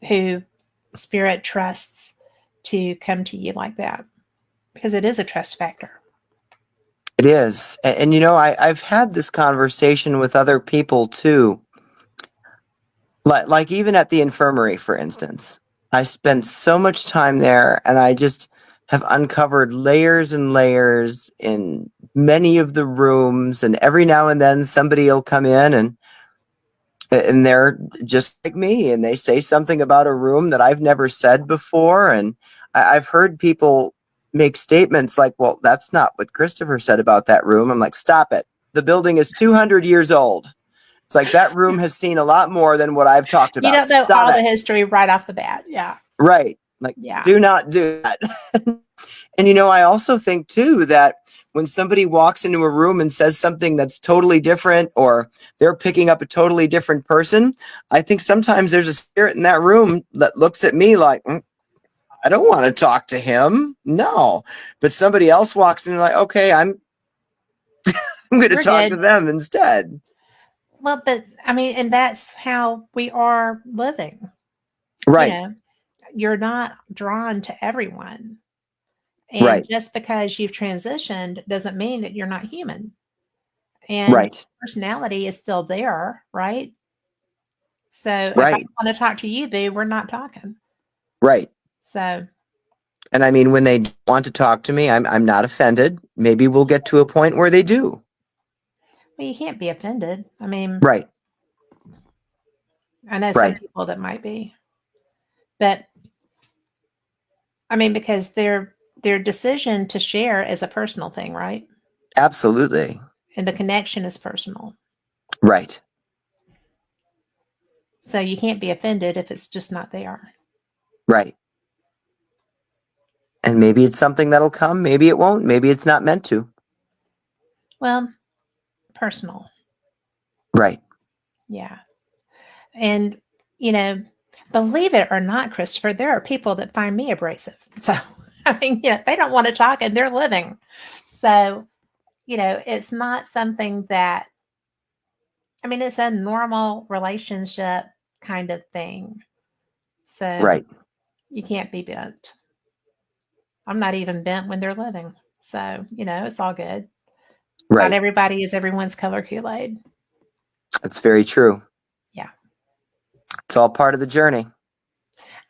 who spirit trusts to come to you like that because it is a trust factor. It is. And, I've had this conversation with other people too. Like even at the infirmary, for instance, I spent so much time there and I just have uncovered layers and layers in many of the rooms. And every now and then somebody will come in and they're just like me and they say something about a room that I've never said before. And I've heard people make statements like, well, that's not what Christopher said about that room. I'm like, stop it. The building is 200 years old. It's like that room has seen a lot more than what I've talked You about. don't know Stop all the it. history right off the bat. Yeah. Right. Like, Yeah. do not do that. And, I also think too that when somebody walks into a room and says something that's totally different or they're picking up a totally different person, I think sometimes there's a spirit in that room that looks at me like, I don't want to talk to him. No. But somebody else walks in and like, okay, I'm going to We're talk to good. them instead. Well, but I mean, and that's how we are living. You Right. know, you're not drawn to everyone. And Right. just because you've transitioned doesn't mean that you're not human. And Right. personality is still there, right? So if I Right. want to talk to you, boo, we're not talking. Right. So, And I mean, when they want to talk to me, I'm not offended. Maybe we'll get to a point where they do. well, you can't be offended. I mean, Right. I know some Right. people that might be, but I mean, because their decision to share is a personal thing, right? Absolutely. And the connection is personal. Right. So you can't be offended if it's just not there. Right. And maybe it's something that'll come. Maybe it won't. Maybe it's not meant to. Well, personal. Right. Yeah. And, you know, believe it or not, Christopher, there are people that find me abrasive. So, I mean, yeah, they don't want to talk and they're living. So, it's not something that, I mean, it's a normal relationship kind of thing. So Right. you can't be bent. I'm not even bent when they're living. So, it's all good. Not Right. everybody is everyone's color Kool-Aid. That's very true. Yeah. It's all part of the journey.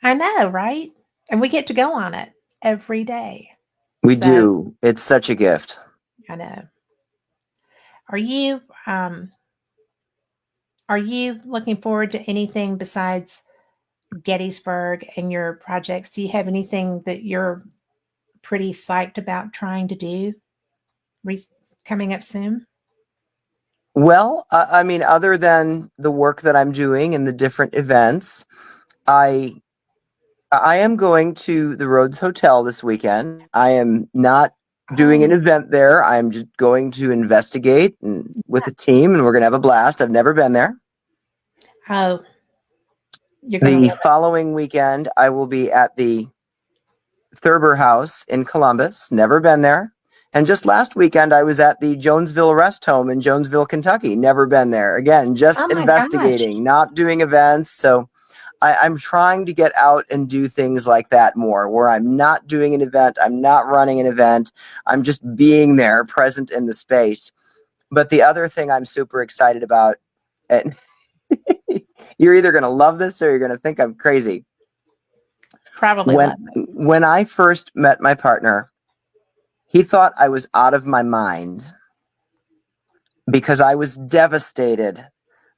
I know, right? And we get to go on it every day. We So do. It's such a gift. I know. Are you um are you looking forward to anything besides Gettysburg and your projects? Do you have anything that you're pretty psyched about trying to do re- coming up soon? Well, I mean, other than the work that I'm doing and the different events, I I am going to the Rhodes Hotel this weekend. I am not doing an Oh, event there. I'm just going to investigate with a team, and we're going to have a blast. I've never been there. oh, you're gonna The love it. following weekend, I will be at the Thurber House in Columbus. Never been there. And just last weekend, I was at the Jonesville Rest Home in Jonesville, Kentucky. Never been there. Again, just Oh my gosh. investigating, not doing events. So I'm trying to get out and do things like that more, where I'm not doing an event, I'm not running an event, I'm just being there, present in the space. But the other thing I'm super excited about, and you're either going to love this or you're going to think I'm crazy. Probably When love it. when I first met my partner, He thought I was out of my mind because I was devastated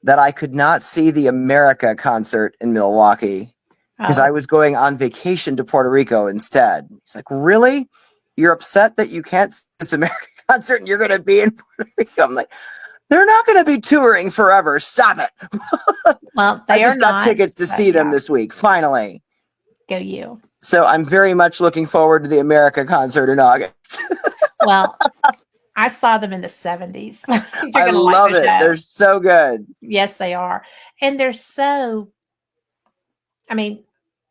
that I could not see the America concert in Milwaukee because I Oh, was going on vacation to Puerto Rico instead. He's like, really? You're upset that you can't see this America concert and you're going to be in Puerto Rico? I'm like, they're not going to be touring forever. Stop it. well, I they are just got not, tickets to but see them yeah, this week, finally. go you. So I'm very much looking forward to the America concert in August. Well, I saw them in the 70s. You're I going to like love the it. They're show. so good. Yes, they are. And they're so, I mean,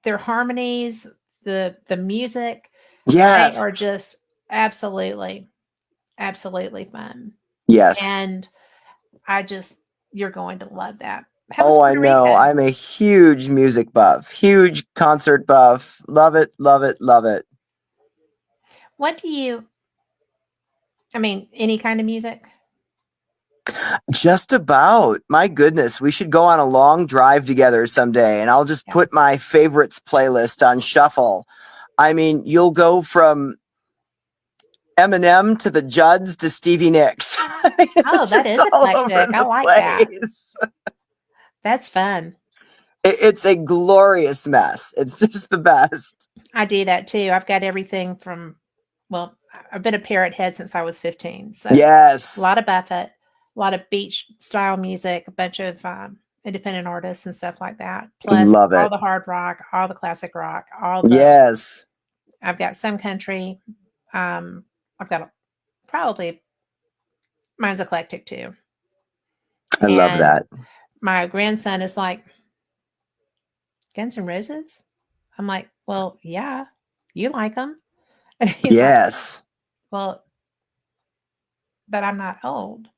their harmonies, the music, they Yes. are just absolutely, absolutely fun. Yes. And I just, you're going to love that. How was Oh, I Puerto know. Rico? I'm a huge music buff, huge concert buff. Love it, love it, love it. What do you, I mean, any kind of music? Just about. My goodness, we should go on a long drive together someday and I'll just Yeah. put my favorites playlist on shuffle. I mean, you'll go from Eminem to the Judds to Stevie Nicks. Oh, It's that just is all over eclectic. I the like that. place. That's fun. It's a glorious mess. It's just the best. I do that too. I've got everything from, well, I've been a parrot head since I was 15. So a Yes. lot of Buffett, a lot of beach style music, a bunch of independent artists and stuff like that. Plus Love all it. the hard rock, all the classic rock, Yes. I've got some country. I've got probably, mine's eclectic too. I love And that. my grandson is like, Guns N' Roses? I'm like, well, yeah, you like them. And he's like, Yes. well, but I'm not old.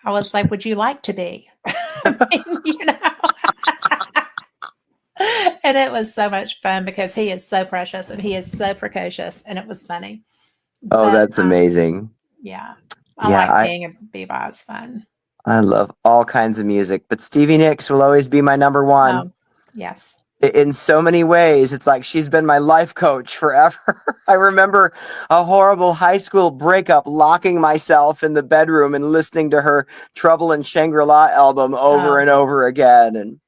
I was like, would you like to be? I mean, and it was so much fun because he is so precious and he is so precocious and it was funny. Oh, But that's amazing. yeah, I Yeah, like being a bebop. It's fun. I love all kinds of music, but Stevie Nicks will always be my number one. Yes. In so many ways, it's like she's been my life coach forever. I remember a horrible high school breakup, locking myself in the bedroom and listening to her Trouble in Shangri-La album over Oh, and over again. And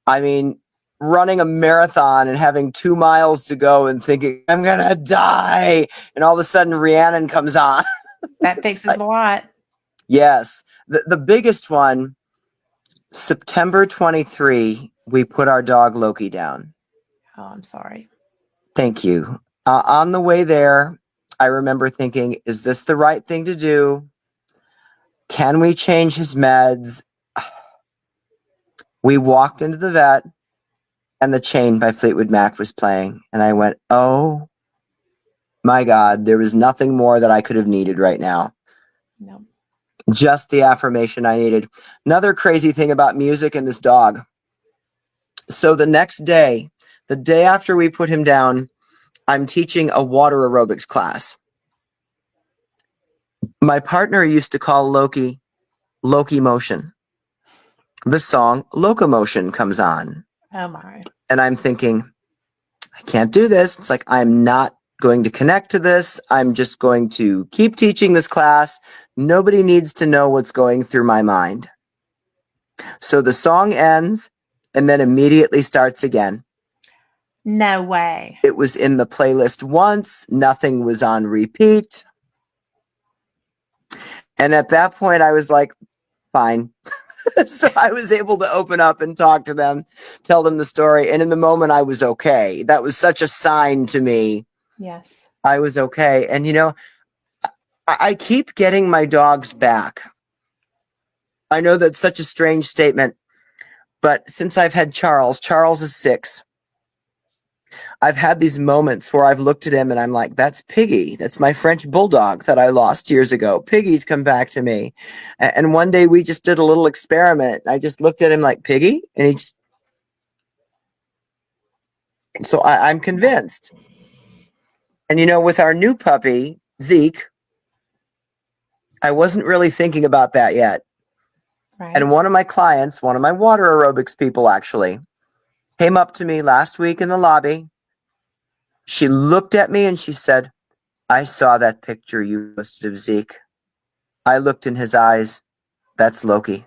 I mean, running a marathon and having 2 miles to go and thinking, I'm going to die. And all of a sudden, Rhiannon comes on. that It's fixes like, a lot. yes. The biggest one, September 23, we put our dog Loki down. Oh, I'm sorry. Thank you. On the way there, I remember thinking, is this the right thing to do? Can we change his meds? We walked into the vet and The Chain by Fleetwood Mac was playing. And I went, oh my God, there was nothing more that I could have needed right now. No. Just the affirmation I needed. Another crazy thing about music and this dog. So the next day, the day after we put him down, I'm teaching a water aerobics class. My partner used to call Loki Motion. The song Locomotion comes on. Oh my. And I'm thinking, I can't do this. It's like, I'm not going to connect to this. I'm just going to keep teaching this class. Nobody needs to know what's going through my mind. So the song ends and then immediately starts again. No way. It was in the playlist once. Nothing was on repeat. And at that point, I was like, fine. So I was able to open up and talk to them, tell them the story. And in the moment, I was okay. That was such a sign to me. Yes. I was okay. And, you know, I keep getting my dogs back. I know that's such a strange statement, but since I've had Charles is 6. I've had these moments where I've looked at him and I'm like, that's Piggy. That's my French bulldog that I lost years ago. Piggy's come back to me. And one day we just did a little experiment. I just looked at him like, Piggy? And he just, so I'm convinced. And, you know, with our new puppy, Zeke, I wasn't really thinking about that yet. Right. And one of my clients, one of my water aerobics people actually, came up to me last week in the lobby She looked at me and she said, I saw that picture you posted of Zeke. I looked in his eyes. That's Loki.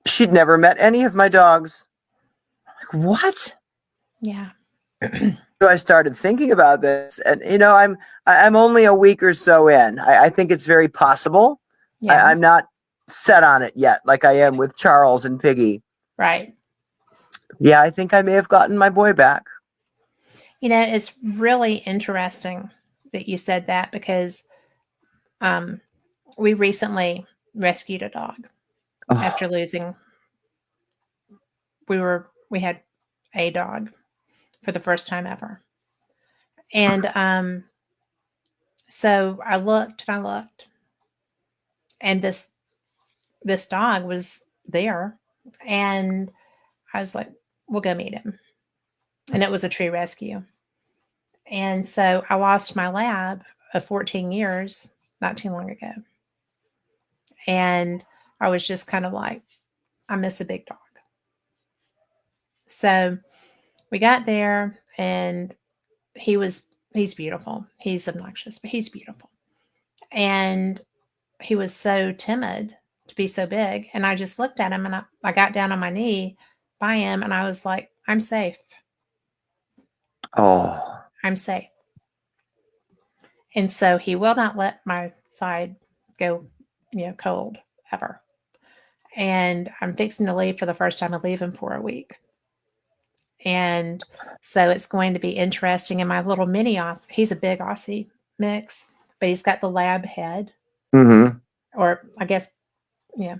She'd never met any of my dogs. Like, what? Yeah. So I started thinking about this, and I'm only a week or so in. I think it's very possible. Yeah. I'm not set on it yet, like I am with Charles and Piggy. Right. Yeah, I think I may have gotten my boy back. It's really interesting that you said that because um, we recently rescued a dog Oh, after losing. We had a dog for the first time ever, and so I looked, and this dog was there, and I was like, "We'll go meet him," and it was a true rescue. And so I lost my lab of 14 years not too long ago. And I was just kind of like, I miss a big dog. So we got there and he's beautiful. He's obnoxious, but he's beautiful. And he was so timid to be so big. And I just looked at him and I got down on my knee by him and I was like, I'm safe. oh, I'm safe. And so he will not let my side go, cold ever. And I'm fixing to leave for the first time. I'm leaving for a week. And so it's going to be interesting. And my little mini Aussie, he's a big Aussie mix, but he's got the lab head, mm-hmm. or I guess, yeah,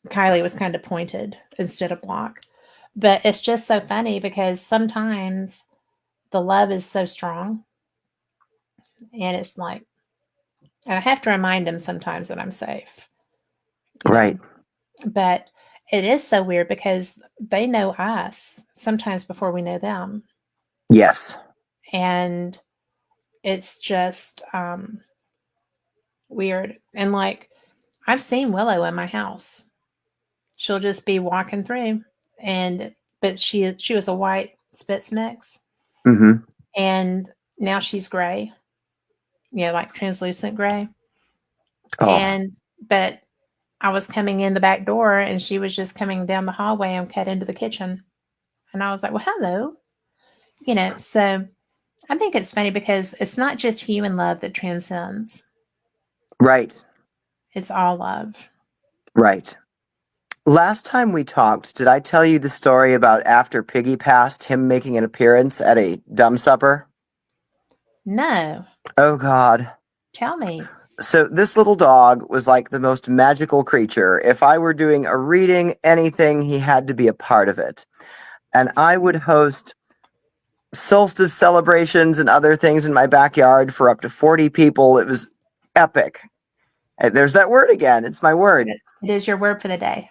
Kylie was kind of pointed instead of block. But it's just so funny because sometimes the love is so strong. And it's like, and I have to remind him sometimes that I'm safe, you Right. know. But it is so weird because they know us sometimes before we know them. Yes. And it's just weird. And like, I've seen Willow in my house. She'll just be walking through, but she was a white Spitz mix, Mm-hmm. and now she's gray, like translucent gray. Oh, And but I was coming in the back door, and she was just coming down the hallway and cut into the kitchen, and I was like, "Well, hello," So I think it's funny because it's not just human love that transcends; right. it's all love. Right. Last time we talked, did I tell you the story about after Piggy passed, him making an appearance at a dumb supper? No, Oh, God. tell me. So this little dog was like the most magical creature. If I were doing a reading, anything, he had to be a part of it. And I would host solstice celebrations and other things in my backyard for up to 40 people. It was epic. And there's that word again. It's my word. It is your word for the day,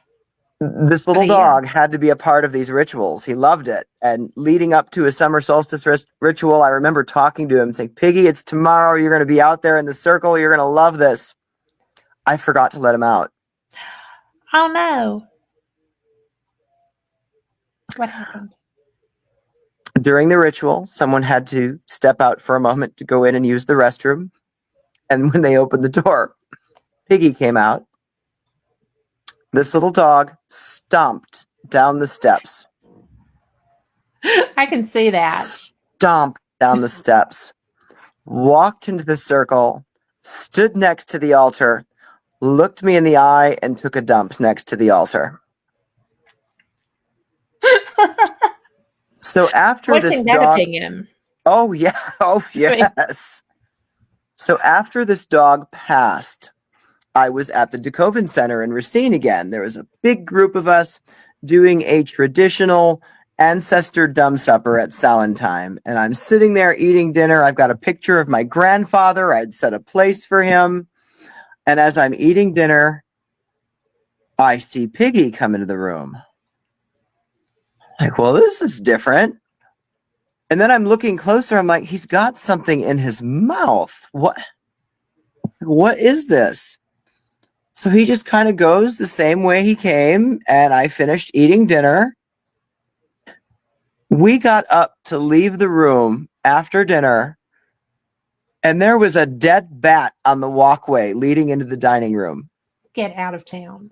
This for little the year. dog had to be a part of these rituals. He loved it. And leading up to a summer solstice ritual, I remember talking to him saying, Piggy, it's tomorrow. You're going to be out there in the circle. You're going to love this. I forgot to let him out. Oh no. What happened? During the ritual, someone had to step out for a moment to go in and use the restroom. And when they opened the door, Piggy came out. This little dog stomped down the steps, I can see that. stomped down the steps, walked into the circle, stood next to the altar, looked me in the eye, and took a dump next to the altar. So after this Voicing that dog, opinion. oh yeah, oh I mean, yes. So after this dog passed, I was at the DeKoven Center in Racine again. There was a big group of us doing a traditional ancestor dumb supper at Samhain time. And I'm sitting there eating dinner. I've got a picture of my grandfather. I'd set a place for him. And as I'm eating dinner, I see Piggy come into the room. Like, well, this is different. And then I'm looking closer. I'm like, he's got something in his mouth. What is this? So he just kind of goes the same way he came, and I finished eating dinner. We got up to leave the room after dinner, and there was a dead bat on the walkway leading into the dining room. Get out of town.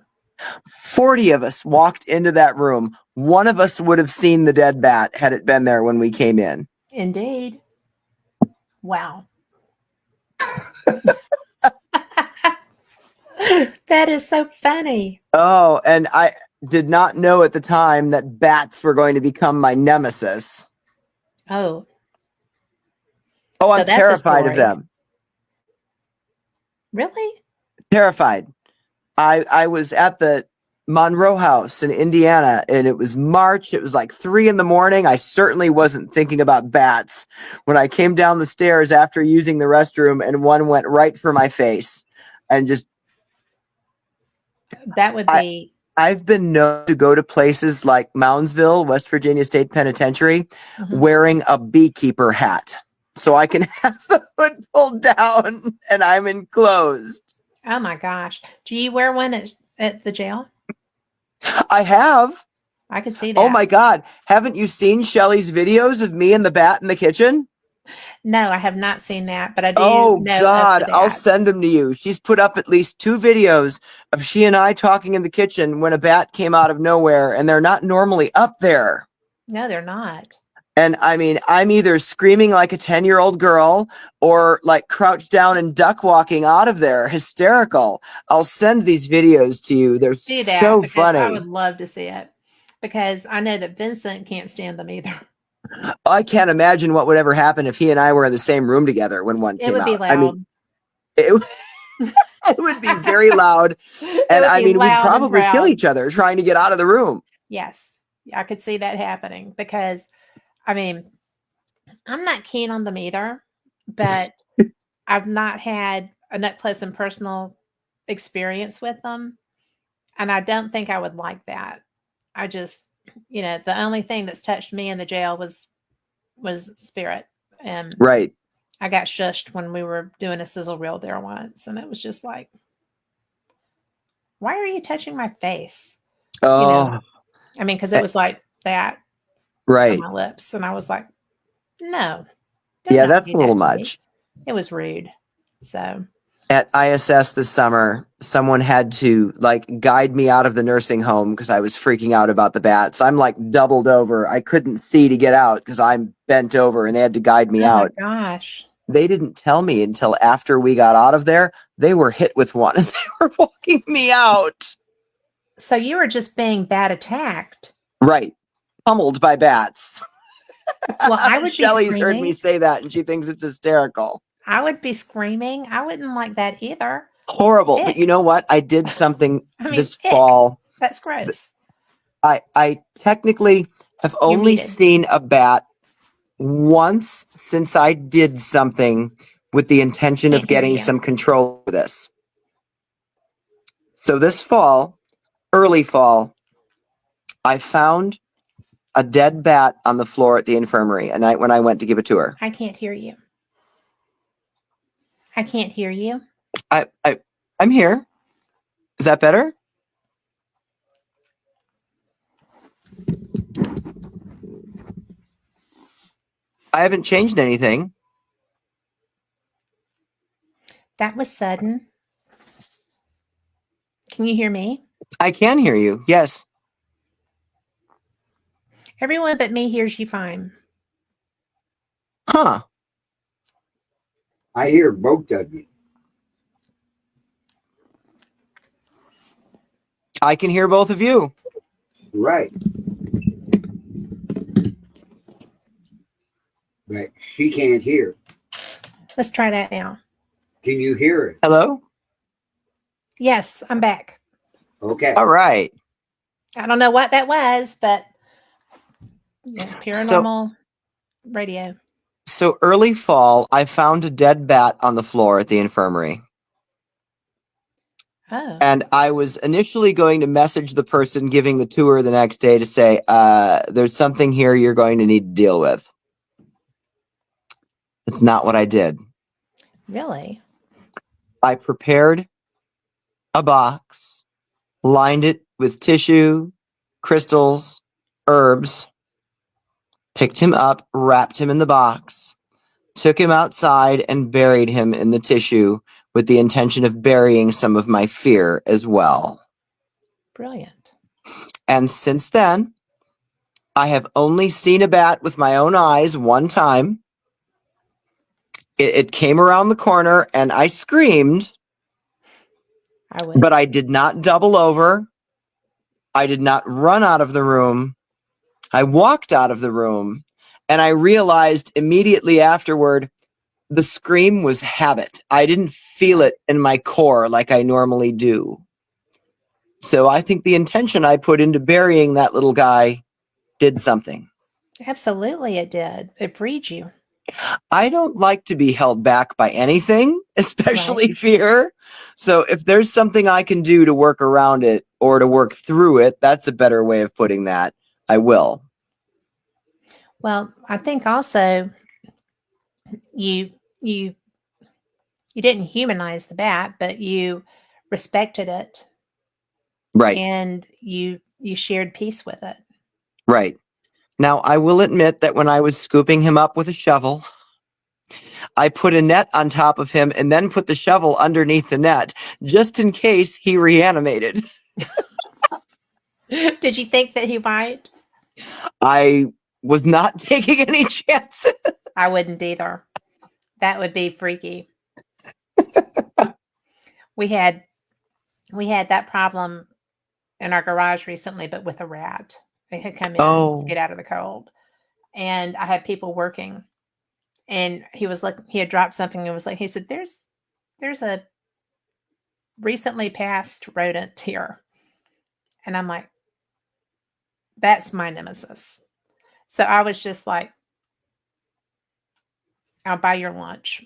40 of us walked into that room. One of us would have seen the dead bat had it been there when we came in. Indeed. Wow. That is so funny. Oh, and I did not know at the time that bats were going to become my nemesis. Oh, Oh, so I'm that's a terrified of story. them. Really? Terrified. I was at the Monroe House in Indiana, and it was March. It was like 3 a.m. I certainly wasn't thinking about bats when I came down the stairs after using the restroom, and one went right for my face. And just, That would be. I've been known to go to places like Moundsville, West Virginia State Penitentiary, Mhm. wearing a beekeeper hat. So I can have the hood pulled down and I'm enclosed. Oh my gosh. Do you wear one at the jail? I have. I could see Oh that. my God. Haven't you seen Shelly's videos of me and the bat in the kitchen? No, I have not seen that, but I do Oh know of God. the I'll bats. send them to you. She's put up at least 2 videos of she and I talking in the kitchen when a bat came out of nowhere, and they're not normally up there. No, they're not. And I mean, I'm either screaming like a 10-year-old girl or like crouched down and duck walking out of there, hysterical. I'll send these videos to you. They're Do that so because I funny. would love to see it. Because I know that Vincent can't stand them either. I can't imagine what would ever happen if he and I were in the same room together when one It came would be out. I mean, loud. it, it would be very loud. It And would I be mean, we'd loud and probably kill proud. each other trying to get out of the room. Yes, I could see that happening because, I mean, I'm not keen on them either, but I've not had an up close and personal experience with them. And I don't think I would like that. I just, the only thing that's touched me in the jail was spirit. And Right. I got shushed when we were doing a sizzle reel there once, and it was just like, why are you touching my face? You know, Oh, I mean, because it eh, was like that on right. my lips, and I was like, no, do Yeah, not that's do a little that to me. much. It was rude. So, At ISS this summer, someone had to like guide me out of the nursing home because I was freaking out about the bats. I'm like doubled over. I couldn't see to get out because I'm bent over, and they had to guide me oh my out. gosh. They didn't tell me until after we got out of there. They were hit with one as they were walking me out. So you were just being bad attacked. Right. Pummeled by bats. Well, I would be Shelly's heard me screaming. say that and she thinks it's hysterical. I would be screaming. I wouldn't like that either. Horrible. But you Ick. know what? I did something I mean, this ick. fall. That's gross. I technically have You're only muted. seen a bat once since I did something with the intention of Can't hear getting you. some control of this. So this fall, early fall, I found a dead bat on the floor at the infirmary a night when I went to give a tour. I can't hear you. I can't hear you. I'm here. Is that better? I haven't changed anything. That was sudden. Can you hear me? I can hear you. Yes. Everyone but me hears you fine. Huh. I hear both of you. I can hear both of you. Right. But she can't hear. Let's try that now. Can you hear it? Hello? Yes, I'm back. Okay. All right. I don't know what that was, but So paranormal radio. so early fall, I found a dead bat on the floor at the infirmary. Oh, And I was initially going to message the person giving the tour the next day to say, there's something here you're going to need to deal with. It's not what I did. really? I prepared a box, lined it with tissue, crystals, herbs, picked him up, wrapped him in the box, took him outside, and buried him in the tissue with the intention of burying some of my fear as well. Brilliant. And since then, I have only seen a bat with my own eyes one time. It came around the corner and I screamed, I would. but I did not double over. I did not run out of the room. I walked out of the room and I realized immediately afterward the scream was habit. I didn't feel it in my core like I normally do. So I think the intention I put into burying that little guy did something. Absolutely, it did. It freed you. I don't like to be held back by anything, especially Right. fear. So if there's something I can do to work around it or to work through it, that's a better way of putting that. I will. Well, I think also you you you didn't humanize the bat, but you respected it Right, and you shared peace with it. right. Now, I will admit that when I was scooping him up with a shovel, I put a net on top of him and then put the shovel underneath the net just in case he reanimated. Did you think that he might? I was not taking any chances. I wouldn't either. That would be freaky. We had we had that problem in our garage recently, but with a rat. It had come in to Oh, get out of the cold. And I had people working and he had dropped something and was like, he said, there's a recently passed rodent here. And I'm like, that's my nemesis. So I was just like, I'll buy your lunch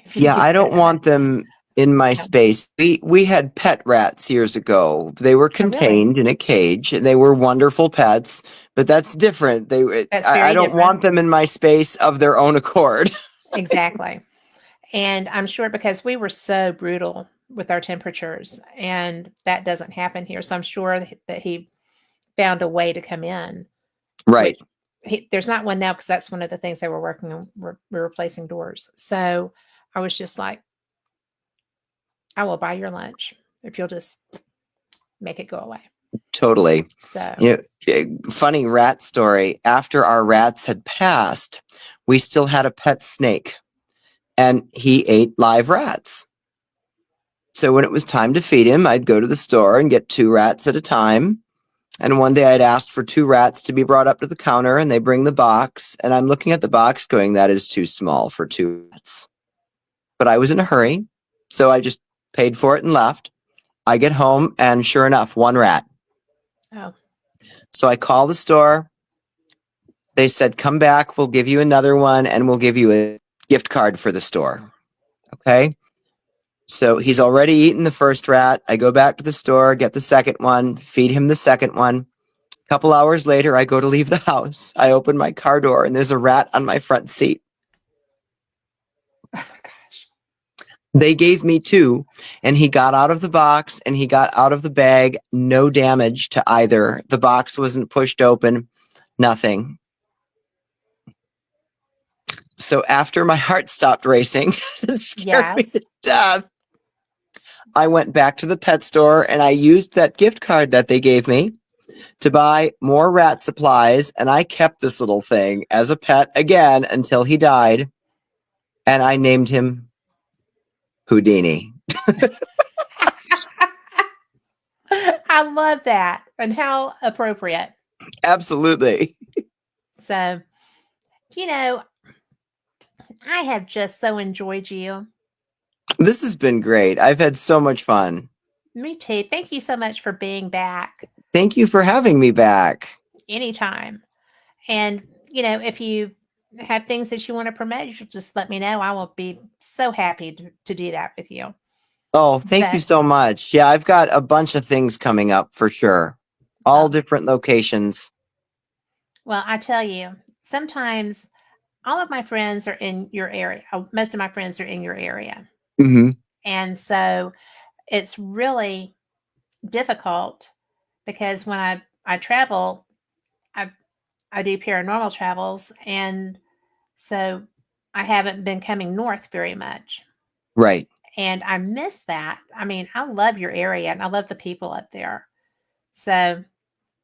if you yeah, do I don't that. want them in my No. space. We had pet rats years ago. They were Oh, really? contained in a cage and they were wonderful pets, but that's different. That's I very don't different. want them in my space of their own accord. Exactly. And I'm sure because we were so brutal with our temperatures, and that doesn't happen here. So I'm sure that he found a way to come in, Right. which there's not one now because that's one of the things they were working on. We're replacing doors. So I was just like, I will buy your lunch if you'll just make it go away. Totally. So, You funny rat story. After our rats had passed, we still had a pet snake and he ate live rats. So when it was time to feed him, I'd go to the store and get 2 rats at a time. And one day I'd asked for 2 rats to be brought up to the counter and they bring the box. And I'm looking at the box going, that is too small for 2 rats. But I was in a hurry. So I just paid for it and left. I get home and sure enough, 1 rat. oh, So I call the store. They said, come back. We'll give you another one and we'll give you a gift card for the store. Okay. So he's already eaten the first rat. I go back to the store, get the second one, feed him the second one. A couple hours later, I go to leave the house. I open my car door and there's a rat on my front seat. oh my gosh. They gave me 2 and he got out of the box and he got out of the bag. No damage to either. The box wasn't pushed open. Nothing. So after my heart stopped racing, it scared me Yes. to death. I went back to the pet store and I used that gift card that they gave me to buy more rat supplies. And I kept this little thing as a pet again until he died. And I named him Houdini. I love that. And how appropriate. Absolutely. So, you know, I have just so enjoyed you. This has been great. I've had so much fun. Me too. Thank you so much for being back Thank you for having me back. anytime. And, if you have things that you want to promote, you just let me know. I will be so happy to do that with you. Oh, thank you But, so much. Yeah, I've got a bunch of things coming up for sure. All well, different locations. well, I tell you, sometimes all of my friends are in your area. Most of my friends are in your area. Hmm. And so it's really difficult because when I travel, I I do paranormal travels, and so I haven't been coming north very much. Right. And I miss that. I mean, I love your area and I love the people up there. So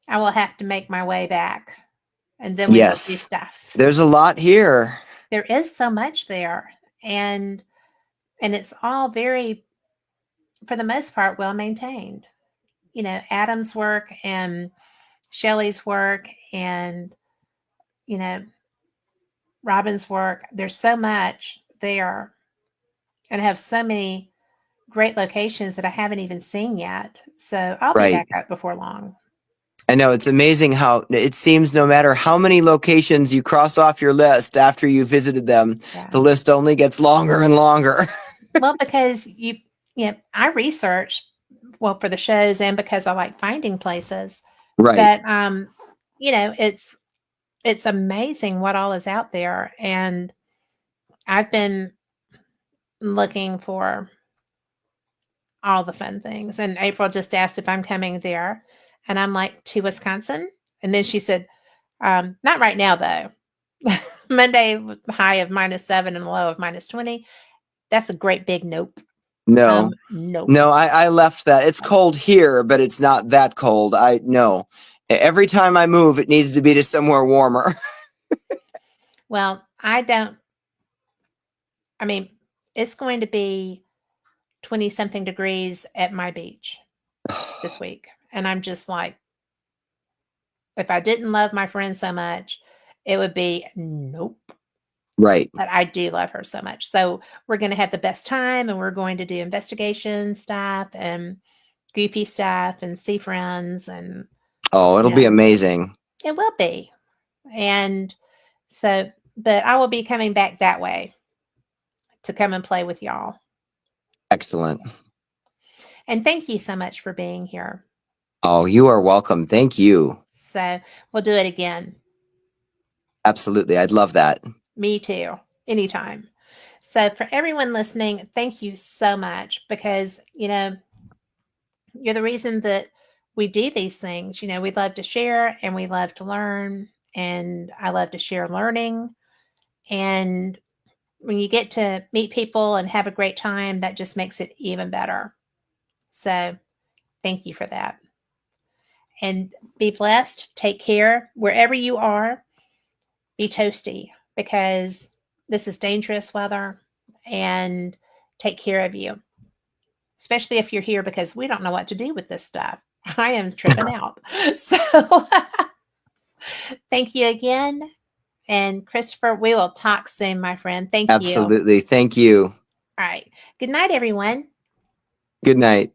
I will have to make my way back, and then we will do Yes. stuff. There's a lot here. There is so much there, and it's all very, for the most part, well maintained. Adam's work and Shelley's work and you know Robin's work. There's so much there, and I have so many great locations that I haven't even seen yet. So I'll be Right. back up before long. I know, it's amazing how it seems no matter how many locations you cross off your list after you visited them, Yeah. the list only gets longer and longer. Well, because I research, well, for the shows and because I like finding places. Right. But it's amazing what all is out there, and I've been looking for all the fun things. And April just asked if I'm coming there, and I'm like, to Wisconsin, and then she said, not right now though. Monday with the high of -7 and the low of -20. That's a great big nope. No. Nope. No, I left that. It's cold here, but it's not that cold. I know. Every time I move, it needs to be to somewhere warmer. Well, I mean, it's going to be 20 something degrees at my beach this week. And I'm just like, if I didn't love my friend so much, it would be nope. Right. But I do love her so much. So we're going to have the best time, and we're going to do investigation stuff and goofy stuff and see friends. And Oh, it'll be amazing. it will be. And so, but I will be coming back that way to come and play with y'all. Excellent. And thank you so much for being here. Oh, you are welcome. Thank you. So we'll do it again. Absolutely. I'd love that. Me too. Anytime. So for everyone listening, thank you so much, because, you're the reason that we do these things. We love to share and we love to learn, and I love to share learning. And when you get to meet people and have a great time, that just makes it even better. So thank you for that. And be blessed. Take care wherever you are. Be toasty, because this is dangerous weather, and take care of you, especially if you're here, because we don't know what to do with this stuff. I am tripping out. So thank you again. And Christopher, we will talk soon, my friend. Thank you. Absolutely. Thank you. All right. Good night, everyone. Good night.